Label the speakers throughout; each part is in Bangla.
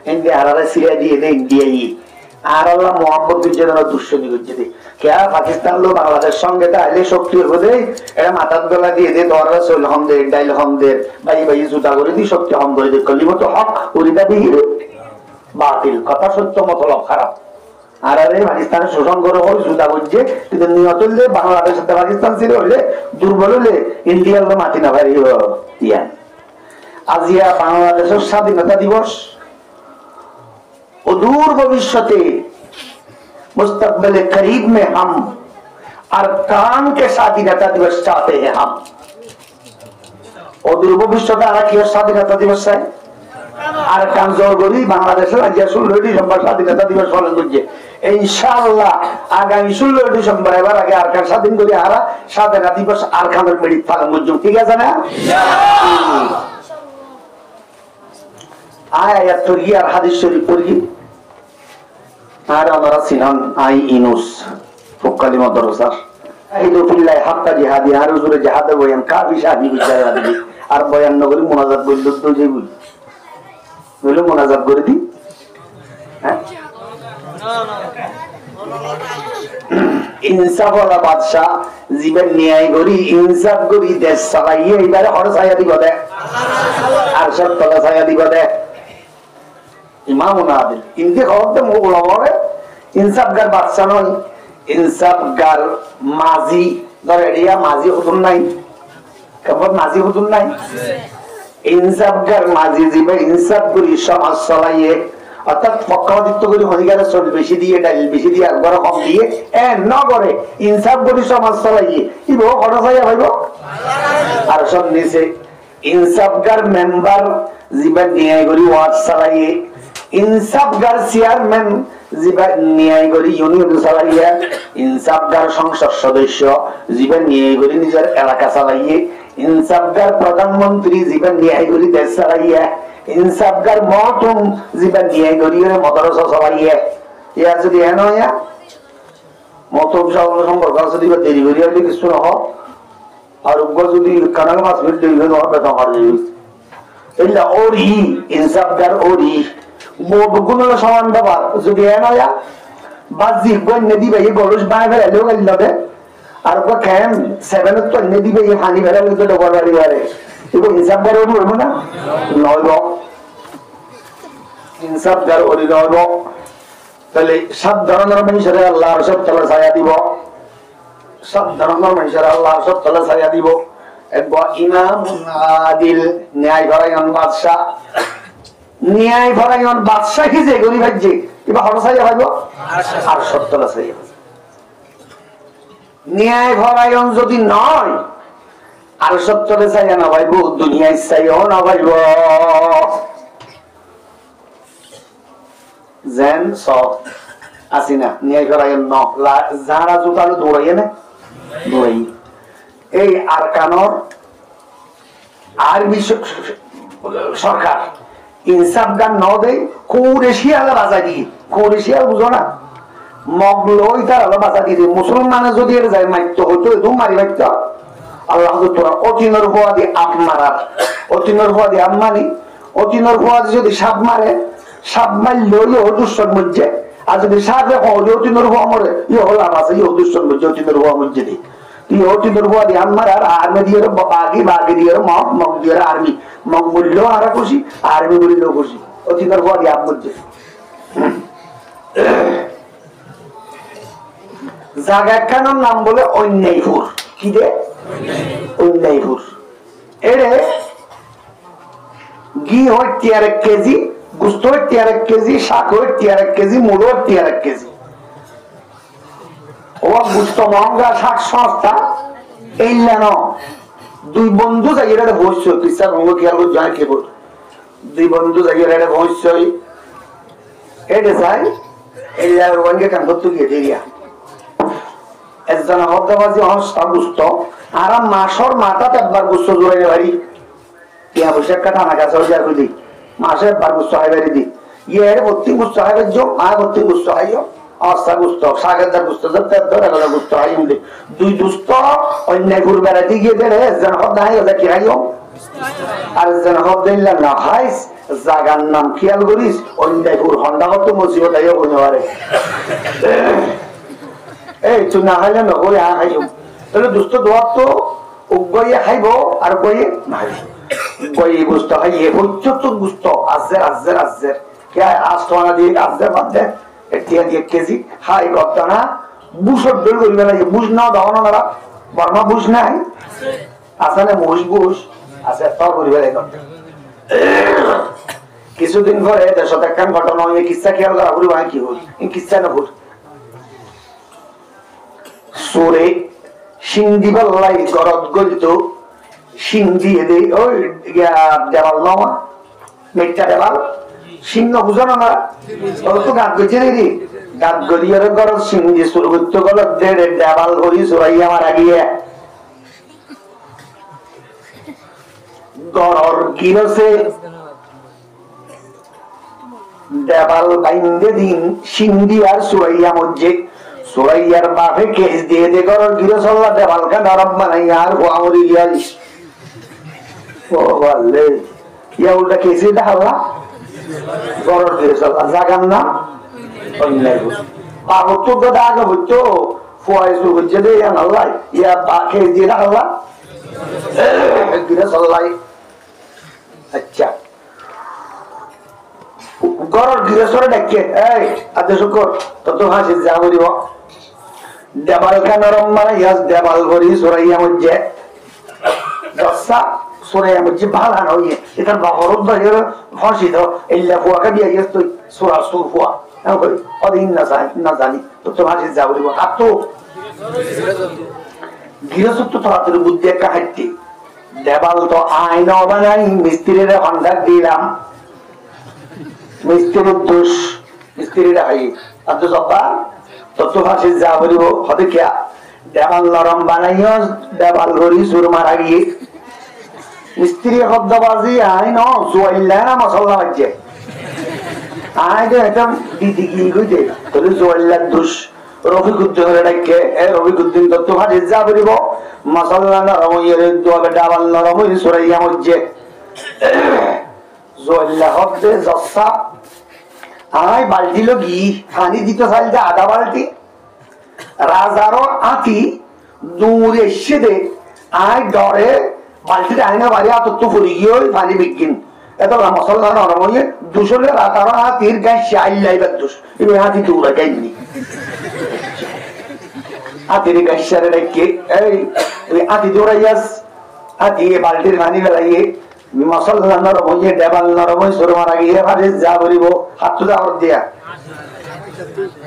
Speaker 1: हिंदी हरारा सिरिया दिए दे इंडिया ही आराला मोहब्बत की जगह दुश्मनी कुछ दे क्या पाकिस्तान लोग बांग्लादेश संगे तो आले शक्ति हो दे ऐसा माता गला दिए दे दौरा सोल हम दे डाइल हम दे भाई भाई जुटा करे दी शक्ति हम करे दे कली मत हक उरिदा भी ही बातिल कथा सत्य मतलब खराब आरारे पाकिस्तान शोषण करे हो जुटा बुझे किंतु नियतुल ले बांग्लादेश से पाकिस्तान से ले दुर्बल ले इंडिया लोग माती ना भाई हो या आजिया बांग्लादेश स्वाधीनता दिवस दूर भविष्य मुस्तकबिल करीब में हम अरकान के स्वाधीनता दिवस चाहते हैं हम दूर भविष्य स्वाधीनता दिवस है अरकान जोर गरी बांग्लादेश राज्य 16 डिसेम्बर स्वाधीनता दिवस पालन करছে इंशाल्लाह आगामी 16 डिसेम्बर এবার আগে अरकान স্বাধীন করে হারা স্বাধীনতা দিবস আরকানের মেরিট পালন করব ঠিক আছে না আয়াত পড়ি আর হাদিস শরীফ পড়ি আর আমরা সিনান আই ইনুস ফুকালি মাদ্রাসা আইদু বিল্লাহি হাক্কা জিহাদি আর হুজুরে জিহাদ বয়ান কাফি শাদি বিচারা দিবি আর বয়ান নগরী মুনাজাত বলল তো যে বলে মুনাজাত করে দি হ্যাঁ ইনসাফ ওয়ালা বাদশা জীবন ন্যায় করি ইনসাফ করি দেশ চালাইয়ে এবারে হর ছায়া দিব দে আর সব তলা ছায়া দিব দে इमाम आदिल इनके खबर मुगलवारे इंसाफगार बादशाह नय इंसाफगार माजी दरेडिया माजी हुदुन নাই खबर माजी हुदुन নাই इंसाफगार माजी জিবে इंसाफ করি সমাজ চালাইয়ে অর্থাৎ পক্ষপাতিত্ব করি হরিগারে চল বেশি দিয়ে ডাল বেশি দিয়ে একবার কম দিয়ে ন করে इंसाफ করি সমাজ চালাইয়ে ইবো খরচ হইয়া হইব আর সব নিচে इंसाफगार মেম্বার জিবে ন্যায় করি ওয়াজ চালাইয়ে इंसाफगार चेयरमैन जीवन न्याय करी यूनियन चालाइए इंसाफगार संसद सदस्य जीवन न्याय करी निजर एलाका चालाइए इंसाफगार प्रधानमंत्री जीवन न्याय करी देश चालाइए इंसाफगार महतुम जीवन न्याय करी मदरसा चालाइए या যদি এন হয়া महतुम সামনে সম্পর্ক আছে দিবা দেরি করি আর কিছু না হয় আর উগ্র যদি কানাল মাছ মিট দেই না হবে তো আর যাই এলা ওরি इंसाफगार ওরি বগুলো সমান ব্যাপার যদি এনয়া বাজি কোন নদী ভাই গলস বাই ফেলে লোক লবে আর কো কেন 7 তো নদী ভাই পানি ফেলে লোক ডবল বাড়ি বাড়ে এগুলো হিসাব করে হইব না নয়ব ইনসাফগার ওরি নয়ব তাহলে সব ধরনের মানুষের আল্লাহর সব তলা ছায়া দিব সব ধরনের মানুষের আল্লাহর সব তলা ছায়া দিব একবার ইমাম আদিল ন্যায়পরায়ণ বাদশা ন্যায় পরায়ণ বাদশা কি যে গরিব আছে কিবা হরসাইয়া ভাইব আর সত্যলা চাই ন্যায় পরায়ণ যদি নয় আর সত্যলে চাই না ভাইব দুনিয়ায় চাইও না ভাইব যেন সব আসি না ন্যায় পরায়ণ ন যারা জোতালো দৌড়াইয়ে না দৌড়াই এই আরকানর আরবি সরকার इंसाफगार न दे कुरेशियाल बाजा दिए कुरेशियाल बुझो ना मगलोई तार आलो बाजा दिए मुसलमाने যদি এর যায় মাইতো হতো এদম মারি মাইতো আল্লাহ তো তোরা অতিনর হওয়া দি আপ মারার অতিনর হওয়া দি আমমানি অতিনর হওয়া যদি সাপ মারে সাপ মার লইও দুশ্মন মধ্যে আর যদি সাপে হলো অতিনর হওয়া মরে ইও হলা বাসে ইও দুশ্মন মধ্যে অতিনর হওয়া মধ্যে দি তুই অতিনর হওয়া দি আমমার আর্মি দিয়ে বাগি বাগি দিয়ে মগ মগ দিয়ে আর্মি মগ বললো আর খুশি আর্মি বললো খুশি অতিনর হওয়া দি আপ মধ্যে জায়গাটার নাম বলে অন্যায়পুর কি দে অন্যায়পুর এরে ঘি হয় 1 কেজি গোস্ত হয় 1 কেজি শাক হয় 1 কেজি মুড়ো হয় 1 কেজি ও গোস্ত মহঙ্গা শাক সস্তা এই লানো দুই বন্ধু জায়গাটা বসছো কিসা রঙ খেয়াল করে জানে কে বল দুই বন্ধু জায়গাটা বসছো এটা যাই এই রঙে কাম করতে গিয়ে দেরিয়া একজন হদ্দাবাজি হস্তা গুস্ত আর মাসর মাথাতে একবার গুস্ত জোড়াইলে বাড়ি টিয়া বসে একটা টানা গাছ হয়ে যায় বুঝি মাসে একবার গুস্ত হয় বাড়ি দি ইয়ে ভর্তি গুস্ত হয় বেজো মা ভর্তি গুস্ত হাইও অস্তা গুস্ত সাগেদার গুস্ত ধরে গেল গুস্ত হাই দুই দুস্ত অন্যায় ঘুর বেড়াতে গিয়ে দেড়ে একজন হদ্দা হাই ওদের কি হাইও আর যেন হদ্দিল্লা না খাইস জাগার নাম খেয়াল করিস অন্যায়পুর হন্ডা কত মুসিবত আইও বলতে পারে এই তুই না খাইলে নকরে খাইও তাহলে দুস্থ দোয়ার তো গইয়ে খাইব আর গইয়ে না গইয়ে গুস্ত খাইয়ে পর্যন্ত গুস্ত আজের আজের আজের কে আস্তনা দিয়ে আজের মধ্যে এতিয়া দিয়ে কেজি খাই করতো না বুসর বের করবে না বুঝ না দাও না বর্মা বুঝ নাই আছে না মুস বুঝ আছে তাও করবে না কিছুদিন পরে দেশত একখান ঘটনা হয়ে কিচ্ছা খেয়াল করা ঘুরি ভাই কি হল কিচ্ছা না ঘুর সোরে সিন্ধি বললাই গরদ গলিত সিন্ধি এদে ওই দেওয়াল নমা মেটটা দেওয়াল সিংহ বুঝো না তো গাত গেছে নাকি গাত গলিয়ার গরদ সিন্ধি সুরগুত্ত গলত দেওয়াল ঘড়ি চোরাইয়া মারা গিয়ে গড়র গিরসে দেওয়াল বাইন্দে দিন সিন্ধি আর চোরাইয়া মধ্যে চোরাইয়ার বাপে কেস দিয়ে দে গড়র গিরসল্লা দেওয়ালকে নরম বানাইয়া আর গোয়ামরি গিয়ালিস ও বললে ইয়া উল্টা কেসে দেখাল্লা গড়র গিরসল্লা জাগান না অন্যায় পাগত তো দাদা আগে হইতো ফুয়াইসু হচ্ছে দে ইয়া নাল্লাই ইয়া বা কেস দিয়ে দেখাল্লা গিরসল্লাই আচ্ছা গড়র গৃহস্থরে ডাকে এই আদেশ কর তত হাসি যা বলিব দেবালকা নরম মানে ইয়াস দেবাল ভরি সরাইয়া মধ্যে দশা সরাইয়া মধ্যে ভালো হইয়ে এটা নহরত বাহির ফাঁসি তো এল্লা ফুয়াকে দিয়ে গেছ তুই সোরা সুর ফুয়া অদিন না জানি তত হাসি যা বলিব আর তো গৃহস্থ তো তাড়াতাড়ি বুদ্ধি একটা হাঁটতি দেবাল তো আইন বানাই মিস্ত্রির কন্ট্রাক্ট দিলাম মিস্ত্রির দোষ মিস্ত্রিরা হাই আর তো সব্বা তত ভাষে যা বলিব হবে কিয়া দেবাল নরম বানাইও দেবাল ঘড়ি সুর মারা গিয়ে মিস্ত্রি শব্দবাজি আইন জোয়াইল্লা না মশলা বাজছে আই তো একদম দিদি কি কইতে তাহলে জোয়াইল্লার দোষ রফিকুদ্দিনের ডাকে রফিকুদ্দিন তত ভাষে যা বলিব মশলা নরম ডাবাল নরম সুরাইয়া মধ্যে জোয়াইল্লা শব্দে জসা আই বালতি লগি পানি দিতে চাইলে আধা বালতি রাজারও আতি দূরে এসে দে আই ডরে বালতিতে আইনা বাড়ি আতত্ব ফুরি গিয়ে পানি বিজ্ঞান এত মশলা নরম হয়ে দুশোলে রাতারও হাতির গায়ে চাইল্লাইবার দোষ এবার হাতি দৌড়া যায়নি হাতির গায়ে সারে রেখে এই হাতি দৌড়াইয়াস হাতি বালতির পানি বেলাইয়ে মশলা নরম হয়ে দেবাল নরম হয়ে সরু মারা গিয়ে ভাবে যা বলিব হাত তো যাওয়ার দিয়া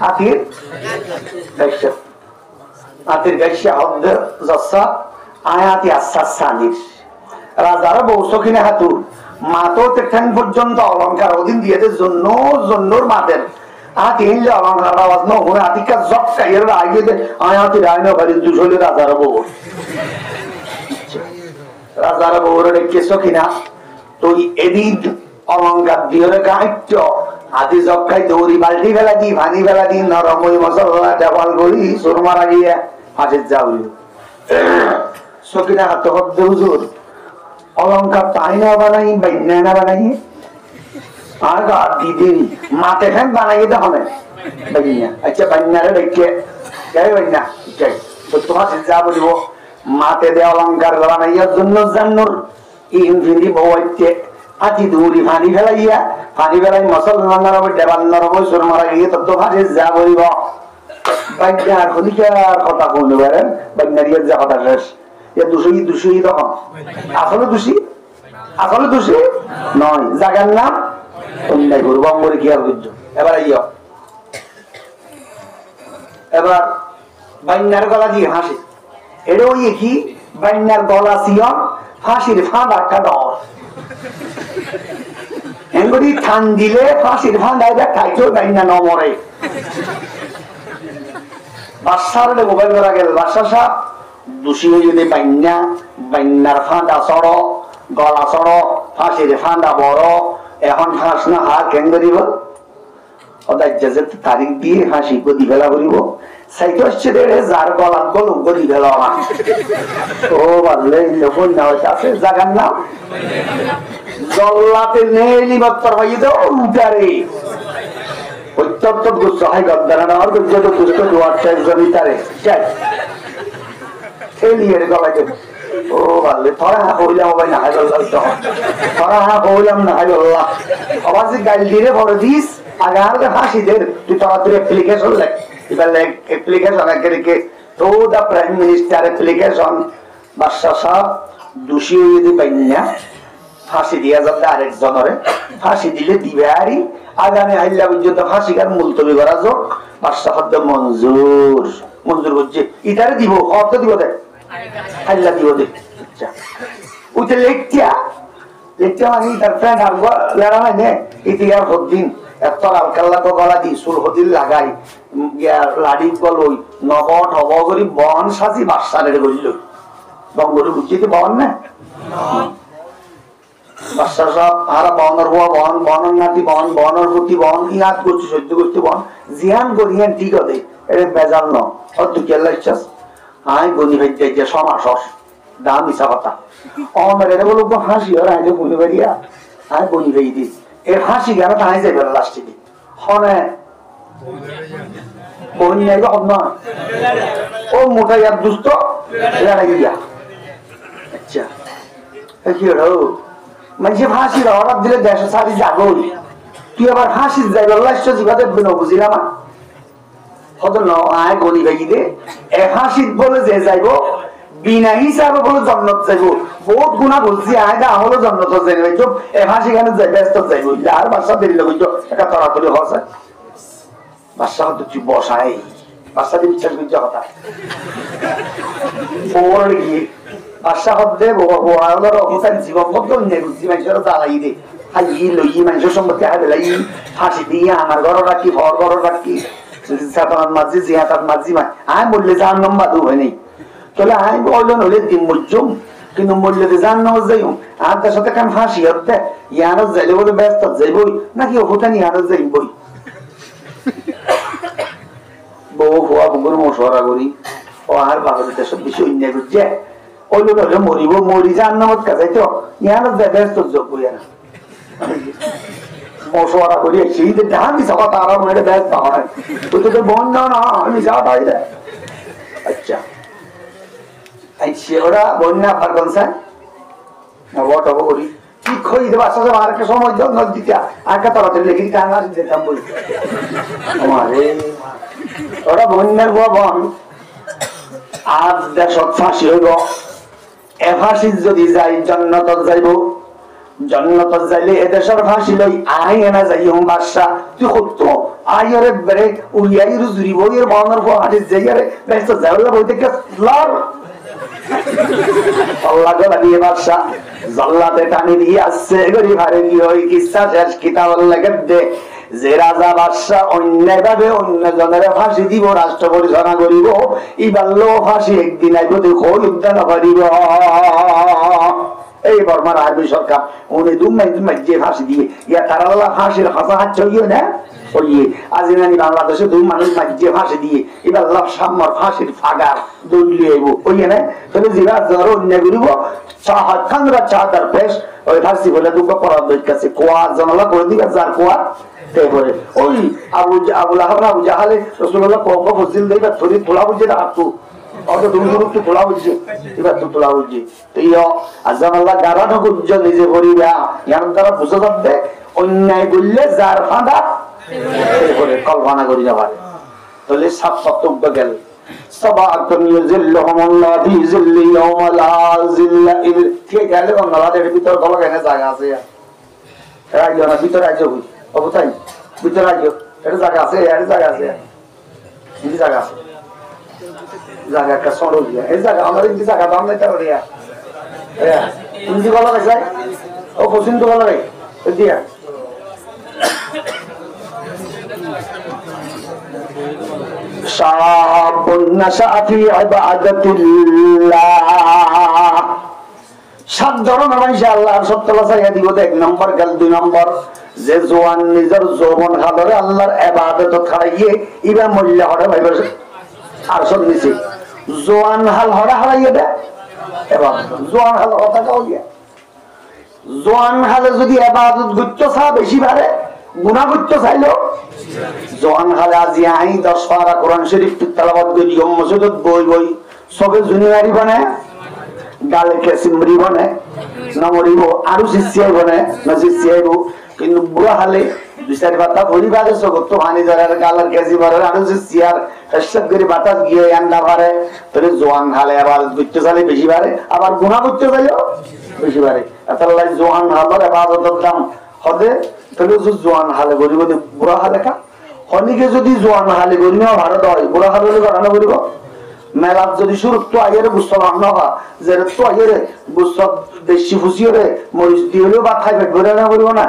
Speaker 1: হাতির হাতির গাইসা হদ্দ জসা আয়াতি আশ্বাস সানির রাজারা বৌস কিনে হাতুর মাতো ঠ্যাং পর্যন্ত অলঙ্কার অধীন দিয়েছে জন্য জন্যর মাতের হাতি হিনলে অলঙ্কার আওয়াজ ন হয়ে হাতিকা জট কাইয়ের আগে আয়াতি রায়ন বাড়ির দুশলে রাজারা বউ রাজারা বউরে ডেকেছ কিনা তুই এদিন অলঙ্কার দিয়ে গাইছ আদি জক্কাই দৌড়ি বাল্টি ফেলা দি ভানি ফেলা দি নরম ওই মশলা দেওয়াল গড়ি সুর মারা গিয়ে ফাঁসির যাবি সকিনা হাত হদ্দে হুজুর অলঙ্কার তাই না বানাই বাইনা না বানাই আর দিদি মাতে ফ্যান বানাই তখন বাইনা আচ্ছা বাইনারে ডেকে যাই বাইনা যাই তোমার যা বলিব মাতে দে অলঙ্কার বানাইয়ার জন্য জান্নুর ইনফিনি বউতে আতি দৌড়ি পানি ফেলাইয়া পানি ফেলাই মশলা নরম দেবাল নরম সুর মারা গিয়ে তত ভাষে যা বলিব বাইনার খনিকার কথা বলতে পারেন বাইনার ইয়ে যা কথা শেষ এ দুষি তখন আসলে দোষী নয় জাগার নাম অন্যায় করবো অঙ্গরে কি আর বুঝছো এবার আইয় এবার বাইনার গলা দিয়ে হাসি এটা ওই কি বাইনার গলা সিয়ন ফাঁসির ফাঁদ একটা ডর এগুলি ঠান দিলে ফাঁসির ফাঁদ খাইতো বাইনা ন মরে বাদশার মোবাইল করা গেল বাদশা সাহেব দোষী হয়ে যদি বাইনার ফাঁদা চড় গলা চড় ফাঁসির ফাঁদা বড় এখন ফাঁস না হাত কেন দিব সদাই যে তারিখ দিয়ে হাসি গদি ফেলা করিব সাইতে হচ্ছে যার গলার গল গদি ফেলা না ও বললে যখন না আছে জাগার নাম জল্লাতে নেই লিবাত্তর ভাই তো উঠারে অত্যন্ত গুচ্ছ হাই গদ্দারা না আর গুচ্ছ তো গুচ্ছ দুয়ারটা জমিতারে যাই এলিয়ের গলাকে ও বললে থরা হইলাম ভাই না হাই আল্লাহ থরা হইলাম না হাই আল্লাহ আবার যে গাইল দিয়ে বড় দিস আগার হাসিদের তুই তোরা তোর অ্যাপ্লিকেশন লেখ এবার লেখ অ্যাপ্লিকেশন একে তো দা প্রাইম মিনিস্টার অ্যাপ্লিকেশন বাদশা সাহেব দোষী হয়ে দিবেন না ফাঁসি দিয়া যাবে আরেকজনের ফাঁসি দিলে দিবে আরই আগামী হাইল্লা পর্যন্ত ফাঁসি কার মুলতবি করা যোগ বাদশা শব্দ মঞ্জুর মঞ্জুর করছে ইটারে দিব অর্থ দিব দেখ হাইল্লা দিব দেখ আচ্ছা ওইটা লেখা মানে তার ফ্রেন্ড আর লেরা নাই নে ইতিহার হদ্দিন এত আলকাল্লা তো গলা দি চুল হদিল লাগাই লাড়ি গলই নগদ হব করি বন সাজি বাদশারে গলিল বঙ্গরে বুঝিতে বন না বাদশা সব হারা বনের হওয়া বন বনের নাতি বন বনের প্রতি বন ইয়াদ করছি সহ্য করতে বন জিহান গরিয়ান ঠিক হবে এটা বেজাল ন অত কেল্লা ইচ্ছাস আই গনি ভাই যে সমাস দাম মিশা কথা আমার এটা বলো হাসি আর আইলে গুনি বাড়িয়া আই গনি ভাই দিস এর হাসি কেন তাই যাবে লাস্টে দিন হনে বনি নাই হব না ও মোটা ইয়ার দুষ্ট লড়াই গিয়া আচ্ছা কি হলো মানে হাসির অর্ডার দিলে দেশ সারি যাবই তুই আবার হাসির যাইব লাস্ট জিবাতে বুঝিলাম হতো ন আয় গনি ভাই দে এ হাসির বলে যে যাইব বিনা হিসাবে বলে জন্নত যাইব বহুত গুণা বলছি আয়দা আমলো জন্নত যাইব তো এ হাসি গানে যাই ব্যস্ত যাইব আর বাচ্চা দেরি লাগতো একটা তরাতরি হসে বাচ্চা হতো তুই বসাই বাচ্চা দিয়ে বিচার করছে কথা ওর গিয়ে বাচ্চা হতে জীবন মতো নেগুছি মানুষের জ্বালাই দে হাই লই মানুষের সম্পত্তি হাই বেলাই ফাঁসি দিয়ে আমার ঘর রাখি হর ঘর রাখি মাঝি জিহাতার মাঝি মা আয় বললে যার নম্বর দু হয় নেই তাহলে আয় বললেন হলে দিন মজ্জুম কিন্তু মূল্যতে যার নামাজ যাই আর তার সাথে কান ফাঁসি হতে ইয়ানত যাইলে বলে ব্যস্ত যাইবই নাকি ওখানে ইয়ানত যাইবই বউ হওয়া বগুর মশওয়ারা করি ও আর বাবার দেশ বেশি অন্যায় করছে ওই লোক হলে মরিব মরি যার নামত কাজাই তো ইয়ানত যায় ব্যস্ত যোগ্য না মশওয়ারা করি সেই ধান দিছে কথা আর মনে ব্যস্ত হয় ওই তো বন্ধ না আমি যা পাই রে আচ্ছা ওরা বন্যা পারবেন স্যার না বট হবো করি কি খই দেবো আসলে আর একটা সময় দিতে আর একটা তলাতে লেখি টাঙ্গা যেতাম বলি আমারে ওরা বন্যার বন আর দেশত ফাঁসি হইব এ ফাঁসি যদি যাই জন্নত যাইব জন্নত যাইলে এদেশের ফাঁসি লই আই এনা যাই হুম বাদশা তুই কত আইরে বেরে উইয়াই রুজুরি বইয়ের বনের হাতে যাইরে ব্যস্ত যাওয়া বইতে লড় আল্লাহ গলা দিয়ে বাদশা জল্লাতে টানি দিয়ে আসছে গরি ভারে কি ওই কিসসা শেষ কিতাব লাগে দে যে রাজা বাদশা অন্যায় ভাবে অন্য জনের ফাঁসি দিব রাষ্ট্র পরিচালনা করিব ইবাল্লো ফাঁসি একদিন আইব দেখো উদ্যান করিব এই বর্মার আরবি সরকার উনি দুমাই যে ফাঁসি দিয়ে ইয়া তার আল্লাহ ফাঁসির হাসা হাত চইয়ে না ওইয়ে আজিনানি বাংলাদেশে দুই মানুষ মাঝে ফাঁসি দিয়ে এবার আল্লাহ সাম্মার ফাঁসির ফাগার দৌড়লি আইব ওইয়ে না তাহলে জিরা জ্বর অন্যায় করিব চাহাত খানরা চাহাদার পেশ ওই ফাঁসি বলে দুটো পরার কাছে কোয়া জানালা করে দিবে যার কোয়া তারপরে ওই আবুল আহব আবু জাহালে রাসূলুল্লাহ কওক ফজিল দেবা থরি তোলা বুঝে না আপু অত তুমি তো তোলা বুঝছে এবার তো তোলা বুঝছে তো ইয়া আজান আল্লাহ গারানো গুজ্জ নিজে করিবা ইয়ার দ্বারা বুঝা যাবে অন্যায় করলে যার ফাঁদা করে কল্পনা করি না পারে তাহলে সাত সপ্তব্য গেল সাবাতুন ইযিল্লুহুমুল্লাহ ফি যিল্লি ইয়াওমা লা যিল্লা ইল্লা ঠিক গেলে বাংলাদেশের ভিতর গলা কেন জায়গা আছে রাজ্য না ভিতর রাজ্য হই অবতাই ভিতর রাজ্য এটা জায়গা আছে এর জায়গা আছে এই জায়গা আছে জায়গা কা সরো দিয়া এই জায়গা আমাদের এই জায়গা দাম নাই তার রিয়া হ্যাঁ তুমি গলা গেছে ও পছন্দ গলা রে দিয়া শাবুন নাশা ফি ইবাদাতিল্লাহ 7 ধরনের মানুষ আল্লাহর সত্যলা চাইয়া দিব। 1 নম্বর গেল। 2 নম্বর যে জোয়ান নিজের যৌবন হালরে আল্লাহর ইবাদত খাড়াইয়ে ইবা মূল্য হরে ভাইবার আর সব নিচে জোয়ান হাল হরে হারাইয়ে দেয় ইবাদত। জোয়ান হাল কথা কাও গিয়া জোয়ান হালে যদি ইবাদত গুচ্ছ চা বেশি বাড়ে, গুনাহ গুচ্ছ চাইলো জোয়ান হালে আজি আই 10 পারা কোরআন শরীফ তেলাওয়াত করি মসজিদত বই বই সবে জুনিয়ারি বনে গালে কেসিমরি বনে নমরিব আরো শিষ্যাই বনে না শিষ্যাইব। কিন্তু বুড়া হালে 2-4 বাতা পরিবারে সগত হানি ধরার গালার কেসি ভরার আরো শিষ্যার হেসব করে বাতাস গিয়ে আন্ডা ভরে। তাহলে জোয়ান হালে আবার গুচ্ছ চালে বেশি বাড়ে, আবার গুনাহ গুচ্ছ চাইলেও বেশি বাড়ে। তাহলে জোয়ান হালের ইবাদতের দাম হবে। তাহলে জোয়ান হালে গরিব বুড়া হালে কা হনিকে যদি জোয়ান হালে গরিব ভারত হয়, বুড়া হালে ঘটনা করিব মেলাত যদি শুরু তো আইয়ের বুঝতে না যে তো আইয়ের বুঝতে দেশি ফুসিয়ে মরিচ দিয়ে হলেও বা খাই পেট ভরে না করিব না।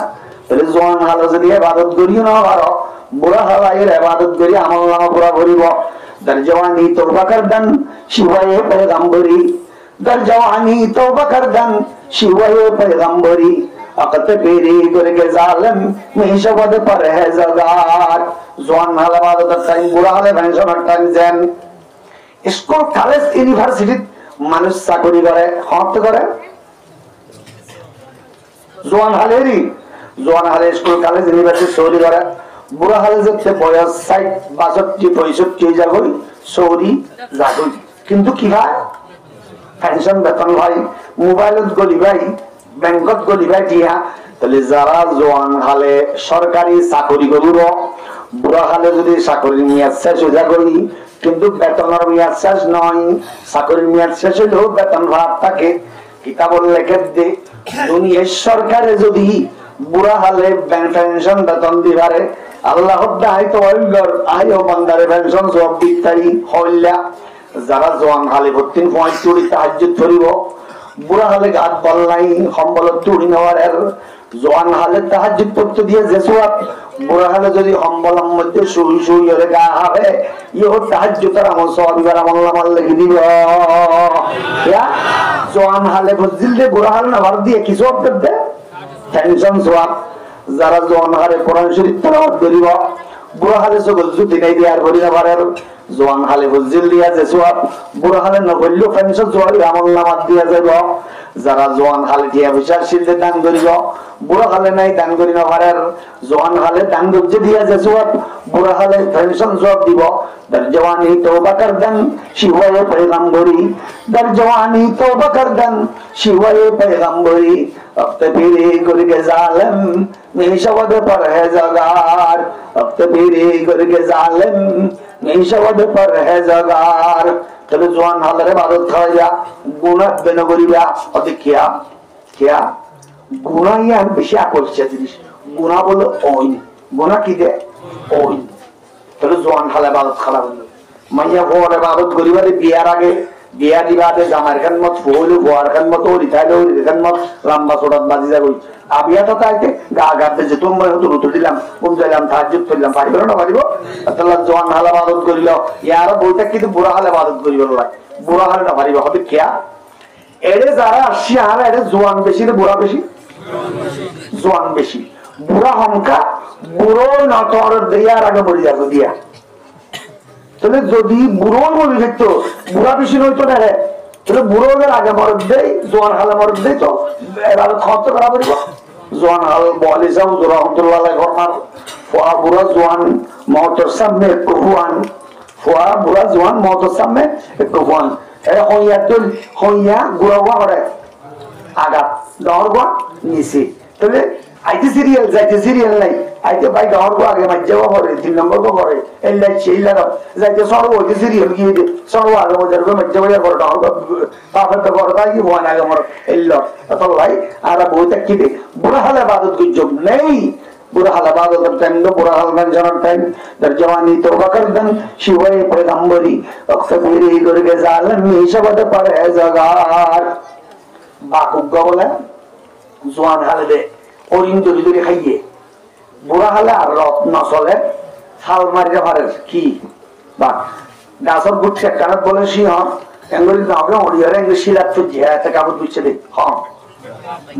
Speaker 1: তাহলে জোয়ান হালে যদি ইবাদত করিও না পারো, বুড়া হাল আইয়ের ইবাদত করি আমল নামা পুরা করিব। দর জওয়ানি তওবা করদান শিবায়ে পয়গম্বরি, দর জওয়ানি তওবা করদান শিবায়ে পয়গম্বরি, अकत पीरी गुरगे जालिम मिशवद परहेजगार। জোয়ান হালে ইবাদতের টাইম, বুড়া হালে পেনশনের টাইম। যেন স্কুল কলেজ ইউনিভার্সিটিত মানুষ চাকরি করে হতে করে জোয়ান হালেরই। জোয়ান হালে স্কুল কলেজ ইউনিভার্সিটি চৌরি করে। বুড়া হালে যে বয়স 60-62-65 যাগই চৌরি যাগই। কিন্তু কি হয় পেনশন বেতন ভাই মোবাইলত গলি ভাই ব্যাংকত গলিবাই দিয়া। তাহলে যারা জোয়ান হালে সরকারি চাকরি করিব, বুড়া হালে যদি চাকরির মেয়াদ শেষ হয়ে যা করি কিন্তু বেতনের মেয়াদ শেষ নয়, চাকরির মেয়াদ শেষ হইলেও বেতন ভাত থাকে। কিতাবল লেখে দে দুনিয়ার সরকারে যদি বুড়া হালে পেনশন বেতন দিবারে আল্লাহ হয়তো আইও বান্দারে পেনশন সব দিতারি হইলা। যারা জোয়ান হালে 45 তাহাজ্জুদ করিব, বুড়া হালে গাত বল নাই সম্বলত তুড়ি নেওয়ার। জোয়ান হালে তাহাজ্জুদ পড়তে দিয়ে যে সওয়াব, বুড়া হালে যদি সম্বলের মধ্যে শুই শুই হলে গা হবে ইও তাহাজ্জুদের আমল সওয়াব এবার আমল নামাল লিখে দিব। জোয়ান হালে বুঝিল যে বুড়া হালে নামার দিয়ে কি সওয়াব দেবে টেনশন সওয়াব। যারা জোয়ান হালে কোরআন শরীফ তেলাওয়াত করিব, বুড়া হালে সকল জুতি নাই দিয়ে আর করি না পারে। জোয়ান হালে বুঝিল দিয়া যে সওয়াব, বুড়া হালে নকরলেও পেনশন সওয়াব আমল নামাত দিয়া যাব। যারা জোয়ান হালে টিয়া পয়সার সিদ্ধে দান করিব, বুড়া হালে নাই দান করি না পারে। জোয়ান হালে দান করতে দিয়া যে সওয়াব, বুড়া হালে পেনশন সওয়াব দিব। দর জওয়ানি তওবা করদান শিওয়ে পয়গম্বরি, দর জওয়ানি তওবা করদান শিওয়ে পয়গম্বরি, अब्ते पीरी गुरगे जालिम मिशवद परहेजगार, अब्ते पीरी गुरगे जालिम मिशवद परहेजगार। তাহলে জোয়ান হালের ইবাদত খাওয়া গুনাহ বেন করিবা অধিকিয়া কিয়া গুনাহ ইয়ান বেশি আকর্ষিত জিনিস। গুনাহ বলে ওই গুনাহ কি দে ওই। তাহলে জোয়ান হালে ইবাদত খাওয়া মাইয়া ভোর ইবাদত করিবারে বিয়ার আগে বিয়া দিবাতে জামার খানমত ফুল গোয়ার খানমত ওরি তাইলে ওরি খানমত লম্বা ছোটত বাজি যাবই। আবিয়া তো তাইতে গা গাতে যে তোমরা হতো রুতু দিলাম কোন যাইলাম তাহাজ্জুদ করলাম পারিব না পারিব। আল্লাহ জওয়ান হালে ইবাদত করিল ইয়ার বইটা কিন্তু বুড়া হালে ইবাদত করিব না, বুড়া হালে না পারিব হবে কিয়া। এরে যারা আসি আর এরে জওয়ান বেশি না বুড়া বেশি? জওয়ান বেশি। বুড়া হংকা বুড়ো না তোর দেয়ার আগে মরি যাবো দিয়া। তাহলে যদি বুড়ো মরি থাকতো বুড়া বেশি নইতো না রে, তাহলে বুড়োদের আগে মরদ দেয় জোয়ান হালে মরদ দেয় তো এবার খরচ করা পড়িব। জোয়ান হাল বলি যাও রহমতুল্লাহ ঘটনার ফুয়া বুড়া জোয়ান মহতর সামনে একটু ফুয়ান, ফুয়া বুড়া জোয়ান মহতর সামনে একটু ফুয়ান। হইয়া তুল হইয়া গুড়া গুয়া করে আঘাত ডর গুয়া নিচে। তাহলে আইতে সিরিয়াল যাইতে সিরিয়াল নাই, আইতে ভাই ডর গো আগে মাঝে করে 3 নম্বর গো করে এই লাই সেই লাগা যাইতে সর্ব হইতে সিরিয়াল গিয়ে দে সর্ব আগে মধ্যে মাঝে ভাই করে ডর গো পাপে তো করে তাই কি ভয় আগে মর এল্ল তো ভাই আর বইতে কি দে বুড়া হালে ইবাদত কি যোগ নেই। বুড়া হালে ইবাদতের টাইম তো বুড়া হাল মেনশনের টাইম। দর জওয়ানি তওবা করদান শিওয়ে পয়গম্বরি, অক্তবিরি গুরগে জালিম মিশবদ পरहेजगार। বাকুগ্গ বলে জওয়ান হালে দে ওরিন দড়ি দড়ি খাইয়ে, বুড়া হালে আর রথ নচলে হাল মারিতে পারে কি বা গাছর গুট কানত বলে সিংহ এঙ্গলি গাঁকে অডিয়ারে এঙ্গলি শিলাত তো জিয়া এত কাবত বুঝছে দে হ্যাঁ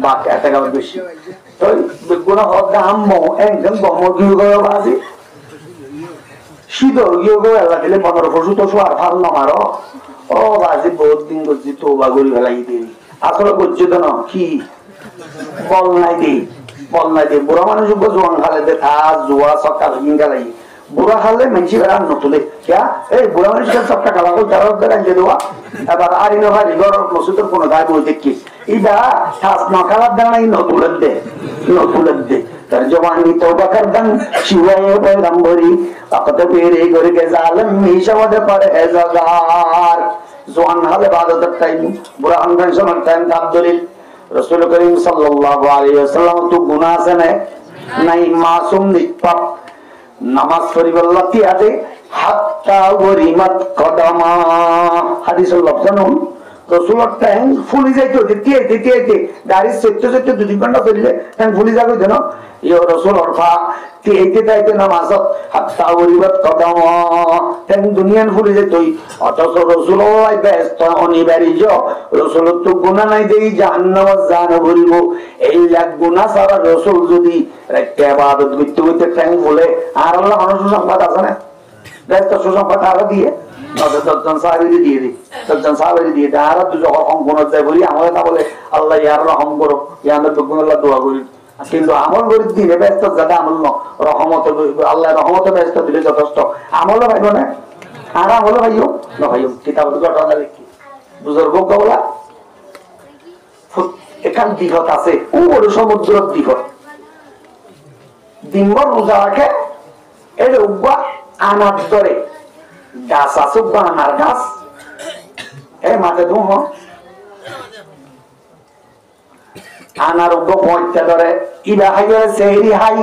Speaker 1: বাক এত কাবত বেশি তো বেগুনা হদ আম্মো এঙ্গল বমো গিয়ে গো বাজি সিদো গিয়ে গো এলা দিলে 15 বছর তো আর ভাল না মারো ও বাজি বহুত দিন গজি তোবা করি ফেলাই দিই আসলে গজি তো না কি বল নাই দি বুড়া মানুষ জোয়ান খালে দে থা জুয়া সক্কা ভিং গালাই বুড়া খালে মেনছি রান নতুলে কিয়া এই বুড়া মানুষকে সবটা খালা কই তার ধরে আনতে দেওয়া এবার আর ইনো ভাই ঘর মসজিদের কোন দায় বই দেখি ইদা খাস না খালার দাঁড়াই নতুলে দে তার জওয়ানি তওবা করদান শিওয়ে পয়গম্বরি আকত পেরে করে কে জালেম মিশাওয়াদে পড়ে জগার জওয়ান হালে ইবাদতের টাইম বুড়া কনভেনশনের টাইম আব্দুলিল রাসূল করিম সাল্লাল্লাহু আলাইহি ওয়াসাল্লাম তো গুনাহ আছে নাই মাসুম নিপাপ নামাজ পড়িবাল্লাহ তিয়াতে হাত্তা গরিমাত কদমা হাদিসুল লফজ জানুন রাসূলের টাইম ফুলি যাইতো তিয়াইতে গাড়ি সত্যি 2 ঘন্টা চললে টাইম ফুলি যাবে জানো ইয়া রাসূল অরফা তিয়াইতে নামাজত হাত্তা গরিমাত কদমা টাইম দুনিয়ান ফুলি যাইতই অথচ রাসূলুল্লাহ ব্যস্ত অনিবার্য রাসূল তো গুনাহ নাই দেই জাহান্নাম জান ভরিব এই লাখ গুনাহ সারা রাসূল যদি রাতে ইবাদত করতে টাইম বলে আর আল্লাহ মানুষ সংবাদ আছে না ব্যস্ত সুসংবাদ আরো দিয়ে দশজন সাহাবীকে দিয়ে দিই দশজন সাহাবীকে দিয়ে দেয় আর দুজন অঙ্কন যায় বলি আমাদের না বলে আল্লাহ ইয়ার রহম করো ইয়াদের তো আল্লাহ দোয়া করি কিন্তু আমল করে দিলে ব্যস্ত যাতে আমল ন রহমত আল্লাহ রহমত ব্যস্ত দিলে যথেষ্ট আমলও ভাইব না আর আমলও ভাইও না ভাইও কিতাব ঘটনা লিখি বুজুর্গ বলা এখান দিঘত আছে ওর সমুদ্রের দিঘত দিনভর রোজা রাখে এর উব্বা আনার ধরে গাছ আছে উব্বা আনার গাছ এই মাঠে ধুম আনার উব্বা পয়টা ধরে ইবা হাই সেহরি হাই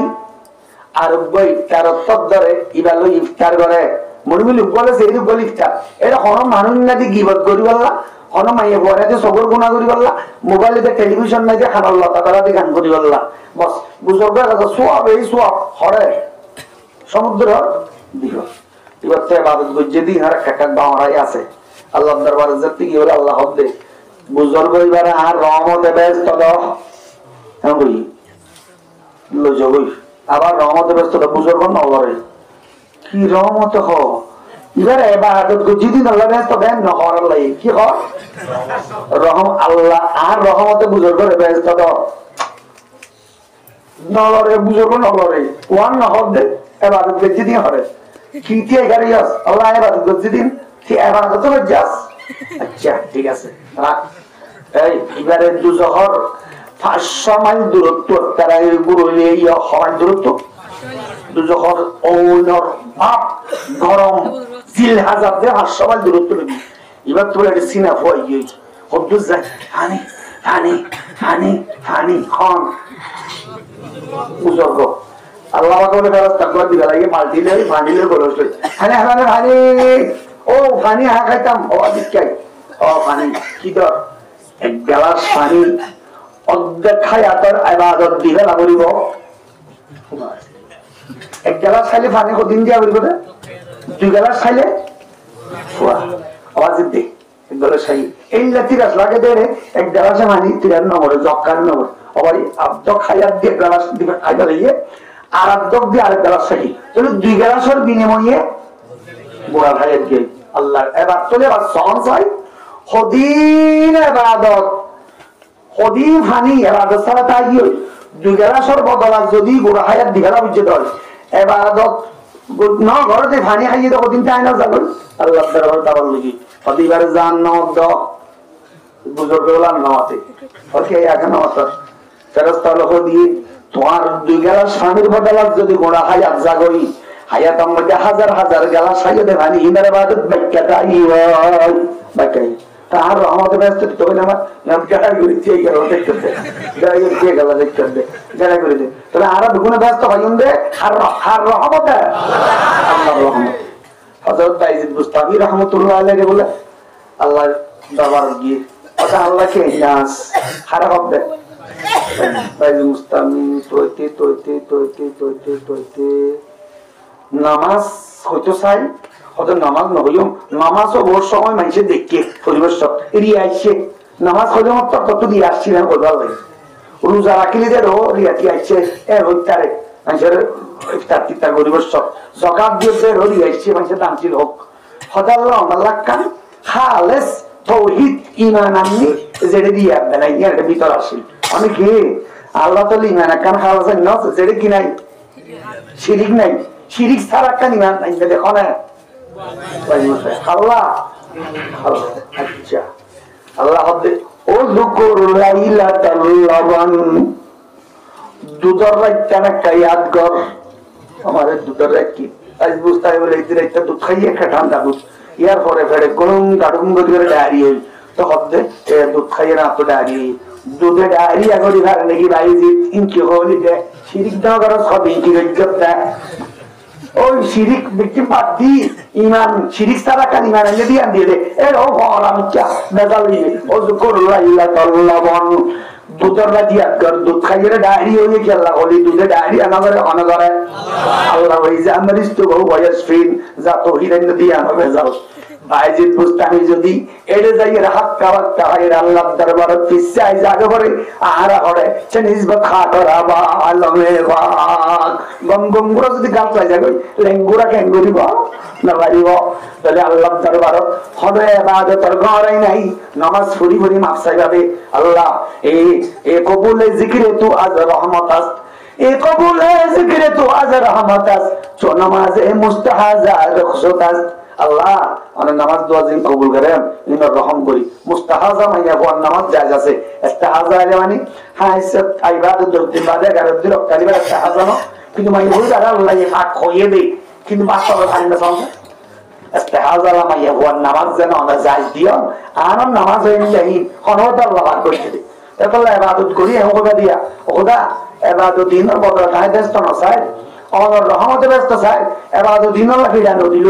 Speaker 1: আর উব্বা ইফতার ধরে ইবা লই ইফতার করে মরমিল উব্বলে সেহরি উব্বল ইফতার এটা হন মানুষ নাকি গিবত করি বললা হন মাইয়ে বরাতে সবর গুণা করি বললা মোবাইলে টেলিভিশন নাই যে খানার লতা করা দিয়ে গান করি বললা বস বুজুর্গ সোয়াব এই সোয়াব হরে সমুদ্র দিঘ ইবাতে ইবাদত গজ্জে দিন আর কাকাক বাওরাই আছে আল্লাহর দরবারে যেতে গিয়ে বলে আল্লাহ হদে বুজুর্গ এবারে আর রহমতে ব্যস্ত দাও হ্যাঁ বলি লজবই আবার রহমতে ব্যস্ত দাও বুজুর্গ নলরে কি রহমত হ এবারে ইবাদত গজ্জে দিন আল্লাহ ব্যস্ত দেন না হরার লাগি কি হ রহম আল্লাহ আর রহমতে বুজুর্গরে ব্যস্ত দাও নলরে বুজুর্গ নলরে ওয়ান না হদে ইবাদত গজ্জে দিন হরে কিতিয়া গারিয়াস আল্লাহ ইবাদত গজ্জে দিন কি ইবাদত লজ্জাস আচ্ছা ঠিক আছে রাখ এই এবারে দুজহর 500 মাইল দূরত্ব তারা এই গুরুলে ইয়া হয় দূরত্ব দুজহর ওনর বাপ গরম জিল হাজার দে 500 মাইল দূরত্ব লাগি এবার তোরা সিনা হয় এই কত যায় হানি খান বুজুর্গ আল্লাহ বলে ব্যবস্থা করে দিবে লাগে মাল্টিলে ভানিলে গলস লই হানি ও পানি হা খাইতাম ও আদিকাই ও পানি কি দর এক গ্লাস পানি অর্ধেক খাইয়া তোর ইবাদত দিবে না বলিব এক গ্লাস খাইলে পানি কদিন দিয়া বলিব না 2 গ্লাস খাইলে ফুয়া আওয়াজ দে এক গ্লাস খাই এই লাতিরাস লাগে দেরে এক গ্লাসে পানি 3 নম্বরে জক্কার নম্বর ওই আব্দ খাইয়া দিয়ে গ্লাস দিবে খাইবা লইয়ে আর আব্দ দিয়ে আরেক গ্লাস খাই তাহলে 2 গ্লাসের বিনিময়ে বুড়া ভাইয়ের দিয়ে আল্লাহ এবার চলে আবার সহন চাই হদিন ইবাদত হদিন হানি ইবাদত ছাড়া তাই কি 2 গ্লাসের বদলা যদি বুড়া ভাইয়ের দিঘালা বুঝে দেয় ইবাদত না ঘরতে পানি খাইয়ে তো হদিন তাই না যাবেন আল্লাহ দরবার তাবার লাগি হদিবার জান নদ বুজুর্গ বলা নাতে ওকে এখন নাতে ফেরেশতা লোক দিয়ে তোমার 2 গ্লাস পানির বদলা যদি বুড়া হায়াত জাগই হায়াতের মধ্যে হাজার হাজার গ্লাস খাইয়ে পানি ইনার ইবাদত বাক্যাটাই হয় বাক্যাই তার রহমতে ব্যস্ত তবে আমার নাম কাটা করেছি এই গেল দেখতে গাড়ি দিয়ে গেল দেখতে গাড়ি করে দে তবে আর দুগুণে ব্যস্ত হইন দে আর রহমতে আল্লাহর রহমত হযরত বাইজিদ বুস্তামি রাহমাতুল্লাহ আলাইহি বলে আল্লাহ দরবার গিয়ে ওটা আল্লাহকে নাস খারাপ হবে বাইজিদ বুস্তামি তোইতে নামাজ হইতো চাই হয়তো নামাজ নহইও নামাজও বহু সময় মানুষের দেখে পরিবেশ এড়িয়ে আসছে নামাজ হইলে মাত্র কত দিয়ে আসছি না করবার লাগে রোজা রাখিলিদেরও রিয়াতি আসছে এর হইতারে মানুষের ইফতার টিফতার পরিবেশ জকাত দিয়ে হরি আসছে মানুষের দামচিল হোক হদাল্লাহ আল্লাহ কান খালেস তৌহিদ ঈমান আননি যেটা দিয়ে বেলাই এর ভিতর আসি আমি কি আল্লাহ তো ঈমান কান খালেস না যেটা কি নাই শিরিক নাই শিরিক ছাড়া কান ঈমান নাই দেখো না আল্লাহ আচ্ছা আল্লাহ হবে ও যুকুর লাইলাতাল লাবান দুধের রাত একটা ইয়াদ কর আমাদের দুধের রাত কি আজ বুঝতে বলে এই রাতটা দুধ খাইয়ে একটা ঠান্ডা দুধ ইয়ার পরে ফেরে গরম গাড়ুম করে দাঁড়িয়ে তো হবে দুধ খাইয়ে না তো দাঁড়িয়ে দুধে ডায়রিয়া করি ভার নাকি বাইজি ইনকি হলি যে শিরিক দেওয়া করা সব ইনকি গজ্জবটা ওই শিরিক ব্যক্তি বাদ দি ইমান শিরিক ছাড়া কান ইমান এনে দিয়ে দিয়ে দে এর ও হরাম চা বেজালি ও যুকুর লাইলাতাল লাবান দুধের রাত ইয়াদ কর দুধ খাইয়ে ডায়রিয়া হয়ে কি আল্লাহ হলি দুধে ডায়রিয়া না করে অন করে আল্লাহ ওই যে আমরিস্তু বহু ওয়াসফিন যা তৌহিদ দিয়ে হবে যাও বাইজিদ বুস্তানি যদি এড়ে যাইয়ের হাত কাবাক তাহাইর আল্লাহর দরবারে পিছাই জাগে পড়ে আহারা করে সে নিজবত খা করা বা আলমে বাগ গম গম গুড়া যদি গাল পাই যাবে লেঙ্গুরা কেঙ্গুরিব না পারিব তাহলে আল্লাহর দরবারে হবে ইবাদতের ঘরে নাই নামাজ ফুরি ফুরি মাপ চাইবে আল্লাহ এ কবুলে জিকিরে তু আজ রহমত আস এ কবুলে জিকিরে তু আজ রহমত আস চো নামাজে মুস্তাহাজা রখসত আস আল্লাহ অনেক নামাজ দোয়া দিন কবুল করেন ইনার রহম করি মুস্তাহাজা মাইয়া কোন নামাজ জায়েজ আছে ইস্তাহাজা আলে মানে হ্যাঁ ইবাদত দিন বাদে গারদ দিন কালিবা ইস্তাহাজা না কিন্তু মাইয়া বলি আর আল্লাহ এই পাক কইয়ে দেই কিন্তু বাস্তবে জানি না সামনে ইস্তাহাজা মাইয়া কোন নামাজ যেন আমরা জায়েজ দিও আর নামাজ হইলেই হনদ আল্লাহ পাক কইতে দেই তাহলে ইবাদত করি এমন কথা দিয়া খোদা ইবাদত দিনের বদলে তাই ব্যস্ত না চাই আমার রহমতে ব্যস্ত চাই ইবাদত দিন আল্লাহ ফিরানো দিল